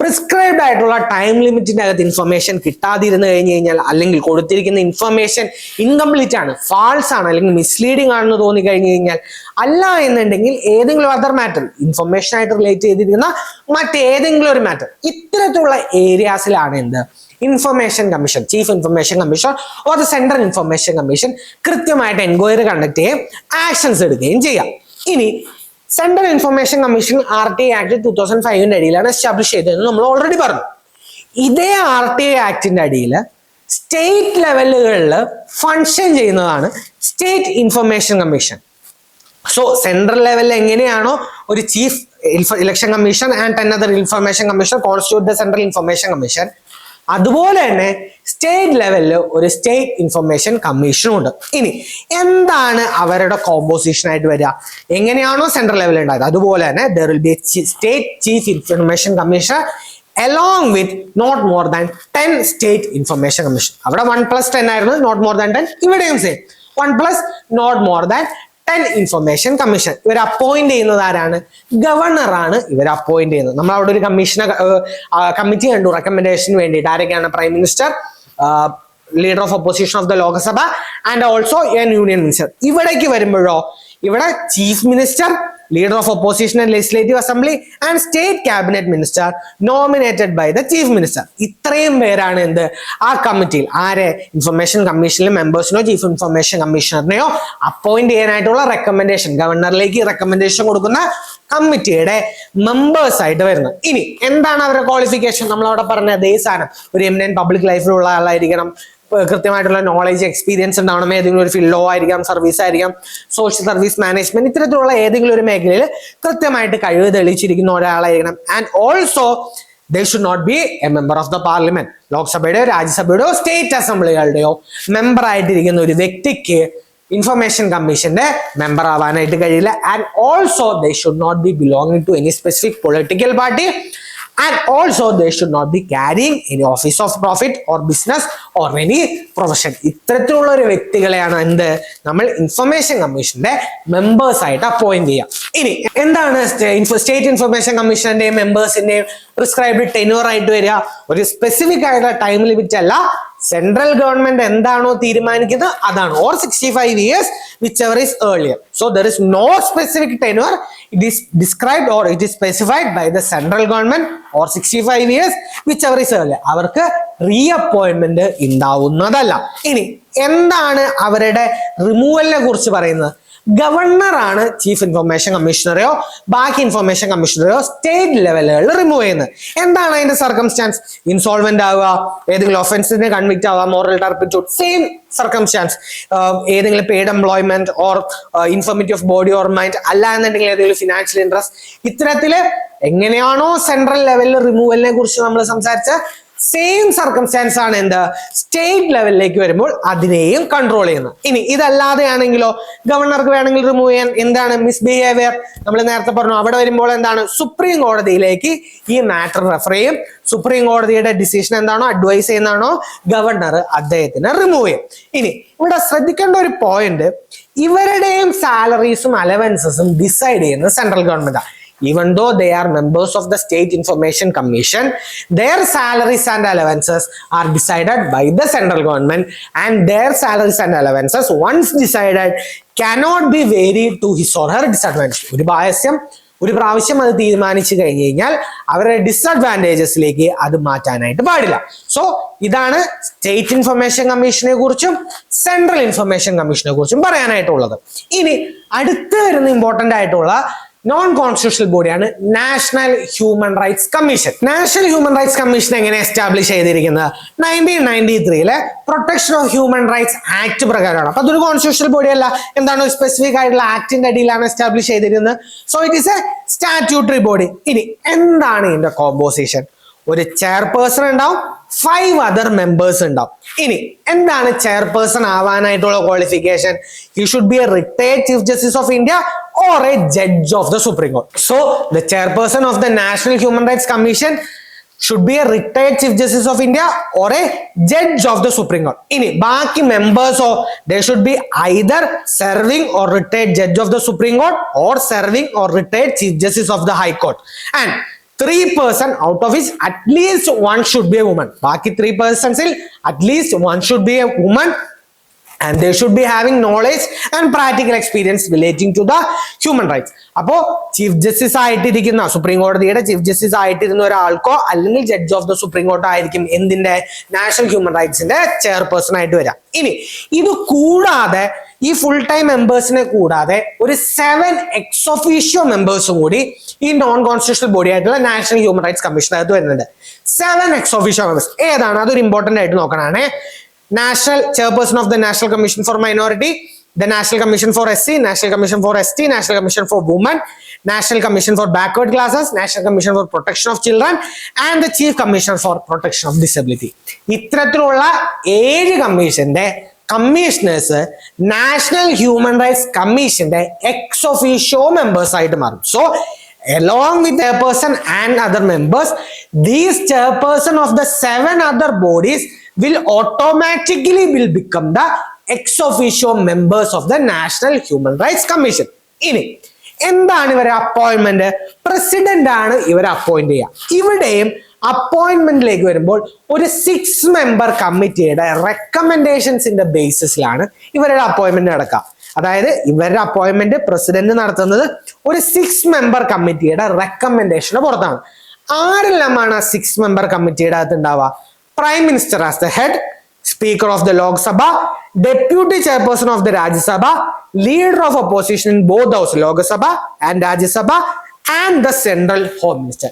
പ്രിസ്ക്രൈബ്ഡ് ആയിട്ടുള്ള ടൈം ലിമിറ്റിന്റെ അകത്ത് ഇൻഫർമേഷൻ കിട്ടാതിരുന്നു കഴിഞ്ഞു കഴിഞ്ഞാൽ, അല്ലെങ്കിൽ കൊടുത്തിരിക്കുന്ന ഇൻഫർമേഷൻ ഇൻകംപ്ലീറ്റ് ആണ്, ഫാൾസ് ആണ്, അല്ലെങ്കിൽ മിസ്ലീഡിംഗ് ആണെന്ന് തോന്നി കഴിഞ്ഞു കഴിഞ്ഞാൽ, അല്ല എന്നുണ്ടെങ്കിൽ ഏതെങ്കിലും അതർ മാറ്റർ ഇൻഫർമേഷൻ ആയിട്ട് റിലേറ്റ് ചെയ്തിരിക്കുന്ന മറ്റേതെങ്കിലും ഒരു മാറ്റർ, ഇത്തരത്തിലുള്ള ഏരിയാസിലാണ് എന്ത് information commission, chief information commission or the central information commission കൃത്യമായിട്ട് എൻക്വയറി കണ്ടക്ട് ചെയ്യുകയും ആക്ഷൻസ് എടുക്കുകയും ചെയ്യാം. ഇനി central information commission RTA act 2005 അടിയിലാണ് എസ്റ്റാബ്ലിഷ് ചെയ്തതെന്ന് നമ്മൾ ഓൾറെഡി പറഞ്ഞു. ഇതേ RTA ആക്ടിന്റെ അടിയിൽ സ്റ്റേറ്റ് ലെവലുകളിൽ ഫങ്ഷൻ ചെയ്യുന്നതാണ് state information commission. So central ലെവലിൽ എങ്ങനെയാണോ ഒരു chief election commission and 10 other information commission constitute the central information commission, അതുപോലെ തന്നെ സ്റ്റേറ്റ് ലെവലിൽ ഒരു സ്റ്റേറ്റ് ഇൻഫർമേഷൻ കമ്മീഷനും ഉണ്ട്. ഇനി എന്താണ് അവരുടെ കോമ്പോസിഷൻ ആയിട്ട് വരിക? എങ്ങനെയാണോ സെൻട്രൽ ലെവലിൽ ഉണ്ടായത് അതുപോലെ തന്നെ there will be a state chief information commissioner along with not more than 10 state information commission. അവിടെ 1+10 ആയിരുന്നു, not more than 10. ഇവിടെയും same 1+ not more than 10 information commission. ഇവർ അപ്പോയിന്റ് ചെയ്യുന്നത് ആരാണ്? ഗവർണറാണ് ഇവർ അപ്പോയിന്റ് ചെയ്യുന്നത്. നമ്മൾ അവിടെ ഒരു കമ്മിറ്റി കണ്ടു റെക്കമെൻഡേഷന് വേണ്ടിയിട്ട്. ആരൊക്കെയാണ്? Prime minister, leader of opposition of the Lok Sabha and also an union minister. ഇവിടേക്ക് വരുമ്പോഴോ ഇവിടെ chief minister, leader of opposition and legislative assembly and state cabinet minister nominated by the chief minister. ഇത്രയും പേരാണ് എന്ത് ആ കമ്മിറ്റിയിൽ ആരെ ഇൻഫർമേഷൻ കമ്മീഷനിലെ മെമ്പേഴ്സിനോ ചീഫ് ഇൻഫർമേഷൻ കമ്മീഷണറിനെയോ അപ്പോയിന്റ് ചെയ്യാനായിട്ടുള്ള റെക്കമെൻഡേഷൻ, ഗവർണറിലേക്ക് റെക്കമെൻഡേഷൻ കൊടുക്കുന്ന കമ്മിറ്റിയുടെ മെമ്പേഴ്സ് ആയിട്ട് വരുന്നത്. ഇനി എന്താണ് അവരുടെ ക്വാളിഫിക്കേഷൻ? നമ്മൾ അവിടെ പറഞ്ഞ അതേ സാധനം, ഒരു എമിനന്റ് പബ്ലിക് ലൈഫിലുള്ള ആളായിരിക്കണം, കൃത്യമായിട്ടുള്ള നോളേജ് എക്സ്പീരിയൻസ് ഉണ്ടാവണം, ഏതെങ്കിലും ഒരു ഫീൽഡ്, ലോ ആയിരിക്കാം, സർവീസ് ആയിരിക്കാം, സോഷ്യൽ സർവീസ് മാനേജ്മെന്റ്, ഇത്തരത്തിലുള്ള ഏതെങ്കിലും ഒരു മേഖലയിൽ കൃത്യമായിട്ട് കഴിവ് തെളിയിച്ചിരിക്കുന്ന ഒരാളായിരിക്കണം. And also they should not be a member of the parliament. ലോക്സഭയുടെയോ രാജ്യസഭയുടെയോ സ്റ്റേറ്റ് അസംബ്ലികളുടെയോ മെമ്പർ ആയിട്ടിരിക്കുന്ന ഒരു വ്യക്തിക്ക് ഇൻഫർമേഷൻ കമ്മീഷന്റെ മെമ്പർ ആവാനായിട്ട് കഴിയില്ല. And also they should not be belonging to any specific political party. And also they should not be carrying any office of profit or business or any profession. ഇത്തരത്തിലുള്ള ഒരു വ്യക്തികളെയാണ് എന്ത് നമ്മൾ ഇൻഫർമേഷൻ കമ്മീഷന്റെ members ആയിട്ട് appoint ചെയ്യുക. ഇനി എന്താണ് state information കമ്മീഷന്റെയും മെമ്പേഴ്സിന്റെയും prescribed tenure ആയിട്ട് വരിക? ഒരു സ്പെസിഫിക് ആയിട്ടുള്ള ടൈം ലിമിറ്റ് അല്ല, സെൻട്രൽ ഗവൺമെന്റ് എന്താണോ തീരുമാനിക്കുന്നത് അതാണ്, or 65 years, whichever is earlier. So there is no specific tenure. It is described or it is specified by the central government or 65 years, whichever is earlier. അവർക്ക് റീഅപ്പോയിന്റ്മെന്റ് ഉണ്ടാവുന്നതല്ല. ഇനി എന്താണ് അവരുടെ റിമൂവലിനെ കുറിച്ച് പറയുന്നത്? ഗവർണർ ആണ് ചീഫ് ഇൻഫർമേഷൻ കമ്മീഷണറെയോ ബാക്കി ഇൻഫർമേഷൻ കമ്മീഷണറെയോ സ്റ്റേറ്റ് ലെവലുകളിൽ റിമൂവ് ചെയ്യുന്നത്. എന്താണ് അതിന്റെ സർക്കംസ്റ്റാൻസ്? ഇൻസോൾവെന്റ് ആവുക, ഏതെങ്കിലും ഒഫൻസിന് കൺവിക്ട് ആവുക, മോറൽ ടർപ്പിറ്റ്യൂഡ്, സെയിം സർക്കംസ്റ്റാൻസ്, ഏതെങ്കിലും paid employment or infirmity of body or mind, അല്ല എന്നുണ്ടെങ്കിൽ ഏതെങ്കിലും ഫിനാൻഷ്യൽ ഇൻട്രസ്റ്റ്. ഇത്തരത്തില് എങ്ങനെയാണോ സെൻട്രൽ ലെവലിൽ റിമൂവലിനെ കുറിച്ച് നമ്മൾ സംസാരിച്ച സെയിം സർക്കംസ്റ്റാൻസ് ആണ് എന്ത് സ്റ്റേറ്റ് ലെവലിലേക്ക് വരുമ്പോൾ അതിനെയും കൺട്രോൾ ചെയ്യുന്നത്. ഇനി ഇതല്ലാതെയാണെങ്കിലോ ഗവർണർക്ക് വേണമെങ്കിൽ റിമൂവ് ചെയ്യാൻ. എന്താണ് മിസ്ബിഹേവിയർ? നമ്മൾ നേരത്തെ പറഞ്ഞു, അവിടെ വരുമ്പോൾ എന്താണ് സുപ്രീം കോടതിയിലേക്ക് ഈ മാറ്റർ റെഫർ ചെയ്യും. സുപ്രീം കോടതിയുടെ ഡിസിഷൻ എന്താണോ അഡ്വൈസ് ചെയ്യുന്നതാണോ ഗവർണർ അദ്ദേഹത്തിന് റിമൂവ് ചെയ്യും. ഇനി ഇവിടെ ശ്രദ്ധിക്കേണ്ട ഒരു പോയിന്റ്, ഇവരുടെയും സാലറീസും അലവൻസസും ഡിസൈഡ് ചെയ്യുന്നത് സെൻട്രൽ ഗവൺമെന്റാണ്. Even though they are members of the State Information Commission, their salaries and allowances are decided by the central government, and their salaries and allowances once decided cannot be varied to his or her disadvantage. ഒരു പ്രാവശ്യം അത് തീരുമാനിച്ചു കഴിഞ്ഞു കഴിഞ്ഞാൽ അവരുടെ ഡിസഡ്വാൻറ്റേജസിലേക്ക് അത് മാറ്റാനായിട്ട് പാടില്ല. സോ ഇതാണ് സ്റ്റേറ്റ് ഇൻഫർമേഷൻ കമ്മീഷനെ കുറിച്ചും സെൻട്രൽ ഇൻഫർമേഷൻ കമ്മീഷനെ കുറിച്ചും പറയാനായിട്ടുള്ളത്. ഇനി അടുത്ത് വരുന്ന ഇമ്പോർട്ടന്റ് ആയിട്ടുള്ള നോൺ കോൺസ്റ്റിറ്റ്യൂഷണൽ ബോഡിയാണ് national human rights commission. National human rights commission എങ്ങനെ എസ്റ്റാബ്ലിഷ് ചെയ്തിരിക്കുന്നത്? 1993 protection of human rights act പ്രകാരമാണ്. അപ്പൊ അതൊരു കോൺസ്റ്റിറ്റ്യൂഷണൽ ബോഡി അല്ല, എന്താണ് സ്പെസിഫിക് ആയിട്ടുള്ള ആക്ടിന്റെ അടിയിലാണ് എസ്റ്റാബ്ലിഷ് ചെയ്തിരിക്കുന്നത്. So it is A statutory body. ഇനി എന്താണ് ഇതിന്റെ കോമ്പോസിഷൻ? ഒരു ചെയർപേഴ്സൺ ഉണ്ടാവും, 5 other members ഉണ്ടാവും. ഇനി എന്താണ് ചെയർപേഴ്സൺ ആവാനായിട്ടുള്ള qualification? He should be a retired chief justice of India or a judge of the Supreme Court. So the chairperson of the National Human Rights Commission should be a retired Chief Justice of India or a judge of the Supreme Court. Ini baaki members or they should be either serving or retired judge of the Supreme Court or serving or retired Chief Justice of the High Court. And 3% out of which at least one should be a woman. Baaki 3% at least one should be a woman. And they should be having knowledge and practical experience relating to the human rights. അപ്പോ chief justice ആയിട്ടിരിക്കുന്ന supreme കോടതിയുടെ chief justice ആയിട്ടിരുന്ന ഒരാൾക്കോ അല്ലെങ്കിൽ judge of the supreme quarto ആയിരിക്കും എന്തിന്റെ national human റൈറ്റ്സിന്റെ chairperson ആയിട്ട് വരാം. ഇനി ഇത് കൂടാതെ ഈ ഫുൾ ടൈം മെമ്പേഴ്സിനെ കൂടാതെ ഒരു 7 ex officio മെമ്പേഴ്സും കൂടി ഈ നോൺ കോൺസ്റ്റിറ്റ്യൂഷണൽ ബോഡി ആയിട്ടുള്ള നാഷണൽ ഹ്യൂമൻ റൈറ്റ്സ് കമ്മീഷനകത്ത് വരുന്നുണ്ട്. 7 ex officio മെമ്പേഴ്സ് ഏതാണ്? അതൊരു ഇമ്പോർട്ടന്റ് ആയിട്ട് നോക്കണേ. National Chairperson of the National Commission for Minority, the National Commission for SC, National Commission for ST, National Commission for Women, National Commission for Backward Classes, National Commission for Protection of Children, and the Chief Commissioner for Protection of Disability. ഇത്തരത്തിലുള്ള 7 കമ്മീഷന്റെ commissioners national human rights കമ്മീഷന്റെ ex officio members ആയിട്ട് മാറും. So along with chairperson and other members, these chairperson of the 7 other bodies will automatically become the ex officio members of the National Human Rights Commission. ഇനി എന്താണ് ഇവരെ appointment? President ആണ് ഇവരെ appoint ചെയ്യുക. ഇവിടെയും അപ്പോയിന്റ്മെന്റിലേക്ക് വരുമ്പോൾ ഒരു 6 member കമ്മിറ്റിയുടെ റെക്കമെൻഡേഷൻസിന്റെ ബേസിസിലാണ് ഇവരുടെ അപ്പോയിന്റ്മെന്റ് നടക്കുക. അതായത് ഇവരുടെ അപ്പോയിന്റ്മെന്റ് പ്രസിഡന്റ് നടത്തുന്നത് ഒരു 6 member കമ്മിറ്റിയുടെ റെക്കമെൻഡേഷന് പുറത്താണ്. ആരെല്ലാമാണ് ആ 6 member കമ്മിറ്റിയുടെ അകത്ത് ഉണ്ടാവുക? Prime Minister as the head, Speaker of the Lok Sabha, Deputy Chairperson of the Rajya Sabha, Leader of Opposition in both House, Lok Sabha and Rajya Sabha, and the Central Home Minister.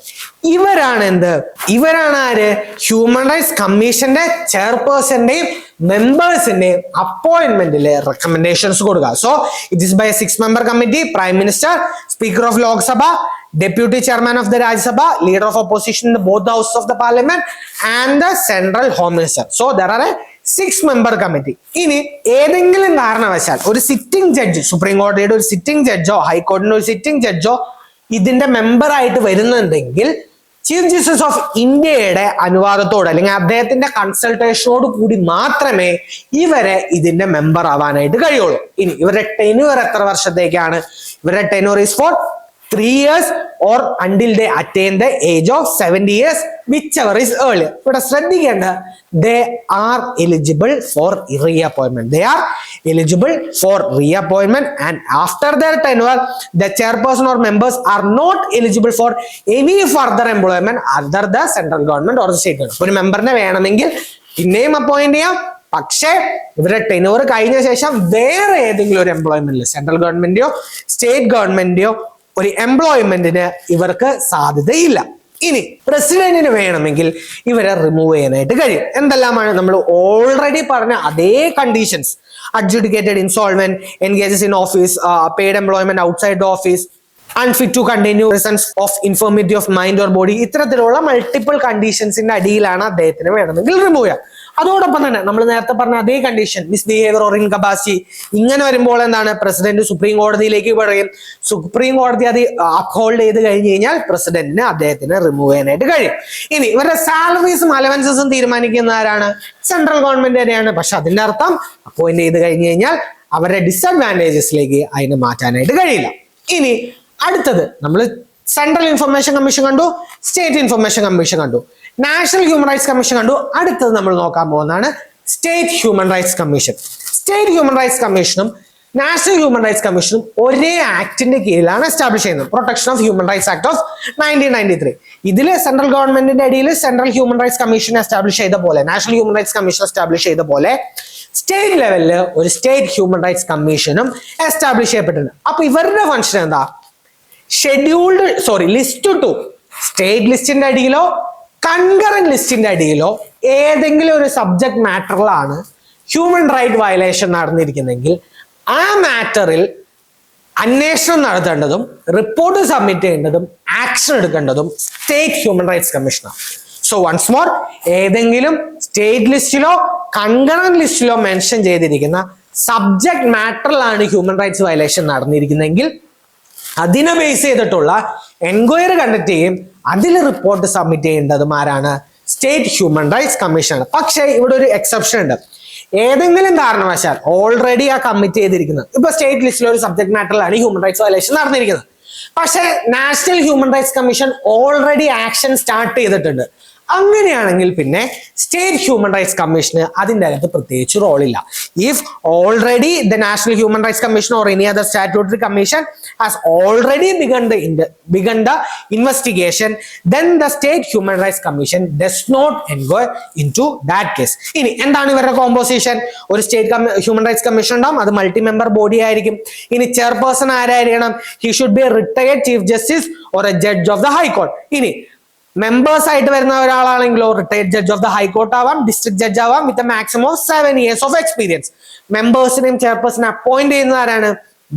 ഇവരാണ് ആര്? Human rights കമ്മീഷന്റെ ചെയർപേഴ്സന്റെയും മെമ്പേഴ്സിന്റെയും അപ്പോയിന്റ്മെന്റിലെ recommendations കൊടുക്കുക. So it is by 6 member committee, prime minister, speaker of Lok Sabha, Deputy Chairman of the Rajya Sabha, Leader of Opposition in both the houses of the Parliament, and the Central Home Minister. So there are a 6 member committee. ഇനി ഏതെങ്കിലും കാരണവശാൽ ഒരു sitting judge, supreme കോടതിയുടെ ഒരു sitting ജഡ്ജോ ഹൈക്കോടതിയുടെ ഒരു sitting ജഡ്ജോ ഇതിന്റെ member ആയിട്ട് വരുന്നുണ്ടെങ്കിൽ ചീഫ് ജസ്റ്റിസ് ഓഫ് ഇന്ത്യയുടെ അനുവാദത്തോടെ അല്ലെങ്കിൽ അദ്ദേഹത്തിന്റെ കൺസൾട്ടേഷനോട് കൂടി മാത്രമേ ഇവരെ ഇതിന്റെ മെമ്പർ ആവാനായിട്ട് കഴിയുള്ളൂ. ഇനി ഇവരുടെ ടെന്യൂർ എത്ര വർഷത്തേക്കാണ്? ഇവരുടെ tenure is for 3 years or until they attain the age of 70 years, whichever is earlier. But they are eligible for reappointment. They are eligible for reappointment, and after their tenure, the chairperson or members are not eligible for any further employment other the central government or the state government. ഒരു മെമ്പറിനെ വേണമെങ്കിൽ പിന്നെയും appoint ചെയ്യാം, പക്ഷേ ഇവരുടെ ടെനൂർ കഴിഞ്ഞ ശേഷം വേറെ ഏതെങ്കിലും ഒരു എംപ്ലോയ്മെന്റിൽ സെൻട്രൽ ഗവൺമെന്റിയോ സ്റ്റേറ്റ് ഗവൺമെന്റിയോ ഒരു എംപ്ലോയ്മെന്റിന് ഇവർക്ക് സാധ്യതയില്ല. ഇനി പ്രസിഡന്റിന് വേണമെങ്കിൽ ഇവരെ റിമൂവ് ചെയ്യാനായിട്ട് കഴിയും. എന്തെല്ലാമാണ് നമ്മൾ ഓൾറെഡി പറഞ്ഞ അതേ conditions: adjudicated insolvent, engages in office, paid employment outside the office, unfit to continue, presence of infirmity of mind or body, ഇത്തരത്തിലുള്ള മൾട്ടിപ്പിൾ കണ്ടീഷൻസിന്റെ അടിയിലാണ് അദ്ദേഹത്തിന് വേണമെങ്കിൽ റിമൂവ് ചെയ്യാം. അതോടൊപ്പം തന്നെ നമ്മൾ നേരത്തെ പറഞ്ഞ അതേ കണ്ടീഷൻ, മിസ്ബിഹേവിയർ ഓർ ഇൻകപ്പാസിറ്റി, ഇങ്ങനെ വരുമ്പോൾ എന്താണ്, പ്രസിഡന്റ് സുപ്രീം കോടതിയിലേക്ക് പറയും. സുപ്രീം കോടതി അത് അപ്ഹോൾഡ് ചെയ്ത് കഴിഞ്ഞ് കഴിഞ്ഞാൽ പ്രസിഡന്റിന് അദ്ദേഹത്തിന് റിമൂവ് ചെയ്യാനായിട്ട് കഴിയും. ഇനി ഇവരുടെ സാലറീസും അലവൻസസും തീരുമാനിക്കുന്ന ആരാണ്? സെൻട്രൽ ഗവൺമെന്റ് തന്നെയാണ്. പക്ഷെ അതിന്റെ അർത്ഥം അപ്പോയിന്റ് ചെയ്ത് കഴിഞ്ഞ് കഴിഞ്ഞാൽ അവരുടെ ഡിസഡ്വാൻറ്റേജസിലേക്ക് അതിനെ മാറ്റാനായിട്ട് കഴിയില്ല. ഇനി അടുത്തത് നമ്മൾ സെൻട്രൽ ഇൻഫർമേഷൻ കമ്മീഷൻ കണ്ടു, സ്റ്റേറ്റ് ഇൻഫർമേഷൻ കമ്മീഷൻ കണ്ടു, നാഷണൽ ഹ്യൂമൻ റൈറ്റ്സ് കമ്മീഷൻ കണ്ടു. അടുത്തത് നമ്മൾ നോക്കാൻ പോകുന്നതാണ് state human rights commission. State human rights കമ്മീഷനും നാഷണൽ ഹ്യൂമൻ റൈറ്റ്സ് കമ്മീഷനും ഒരേ ആക്ടിന്റെ കീഴിലാണ് എസ്റ്റാബ്ലിഷ് ചെയ്യുന്നത്. Protection of human rights act of 1993. ഇതിൽ സെൻട്രൽ ഗവൺമെന്റിന്റെ അടിയിൽ central human rights commission establish ചെയ്ത പോലെ, national human rights commission establish ചെയ്ത പോലെ സ്റ്റേറ്റ് ലെവലില് ഒരു സ്റ്റേറ്റ് ഹ്യൂമൻ റൈറ്റ്സ് കമ്മീഷനും എസ്റ്റാബ്ലിഷ് ചെയ്യപ്പെട്ടിട്ടുണ്ട്. അപ്പൊ ഇവരുടെ ഫംഗ്ഷൻ എന്താ? ലിസ്റ്റ് 2 സ്റ്റേറ്റ് ലിസ്റ്റിന്റെ അടിയിലോ കൺകറന്റ് ലിസ്റ്റിന്റെ അടിയിലോ ഏതെങ്കിലും ഒരു സബ്ജക്ട് മാറ്ററിലാണ് ഹ്യൂമൻ റൈറ്റ് വയലേഷൻ നടന്നിരിക്കുന്നെങ്കിൽ ആ മാറ്ററിൽ അന്വേഷണം നടത്തേണ്ടതും റിപ്പോർട്ട് സബ്മിറ്റ് ചെയ്യേണ്ടതും ആക്ഷൻ എടുക്കേണ്ടതും സ്റ്റേറ്റ് ഹ്യൂമൻ റൈറ്റ്സ് കമ്മീഷനാണ്. സോ വൺസ് മോർ, ഏതെങ്കിലും സ്റ്റേറ്റ് ലിസ്റ്റിലോ കൺകറന്റ് ലിസ്റ്റിലോ മെൻഷൻ ചെയ്തിരിക്കുന്ന സബ്ജക്ട് മാറ്ററിലാണ് ഹ്യൂമൻ റൈറ്റ്സ് വയലേഷൻ നടന്നിരിക്കുന്നെങ്കിൽ അതിനെ ബേസ് ചെയ്തിട്ടുള്ള എൻക്വയറി കണ്ടക്ട് ചെയ്യും, അതിൽ റിപ്പോർട്ട് സബ്മിറ്റ് ചെയ്യേണ്ടതും ആരാണ്? സ്റ്റേറ്റ് ഹ്യൂമൻ റൈറ്റ്സ് കമ്മീഷനാണ്. പക്ഷേ ഇവിടെ ഒരു എക്സെപ്ഷൻ ഉണ്ട്. ഏതെങ്കിലും കാരണവശാൽ ഓൾറെഡി ആ കമ്മിറ്റ് ചെയ്തിരിക്കുന്നത്, ഇപ്പൊ സ്റ്റേറ്റ് ലിസ്റ്റിലെ ഒരു സബ്ജക്ട് മാറ്ററിലാണ് ഹ്യൂമൻ റൈറ്റ്സ് വയലേഷൻ നടന്നിരിക്കുന്നത്, പക്ഷേ national human rights commission already action start ചെയ്തിട്ടുണ്ട്. അങ്ങനെയാണെങ്കിൽ പിന്നെ സ്റ്റേറ്റ് ഹ്യൂമൻ റൈറ്റ്സ് കമ്മീഷന് അതിൻ്റെ അകത്ത് പ്രത്യേകിച്ച് റോളില്ല. If already the national human rights commission or any other statutory commission has already begun the investigation, then the state human rights commission does not inquire into that case. ഇനി എന്താണ് ഇവരുടെ composition? ഒരു state human rights commission ഉണ്ടാവും, അത് multi member body ആയിരിക്കും. ഇനി chairperson ആരായിരിക്കണം? He should be a retired chief justice or a judge of the high court. ഇനി മെമ്പേഴ്സ് ആയിട്ട് വരുന്ന ഒരാളാണെങ്കിലോ retired judge of the high court ആവാം, ഡിസ്ട്രിക്ട് ജഡ്ജ് ആവാം, with maximum of 7 years of experience. മെമ്പേഴ്സിനെയും ചെയർപേഴ്സണെ അപ്പോയിന്റ് ചെയ്യുന്നത് ആരാണ്?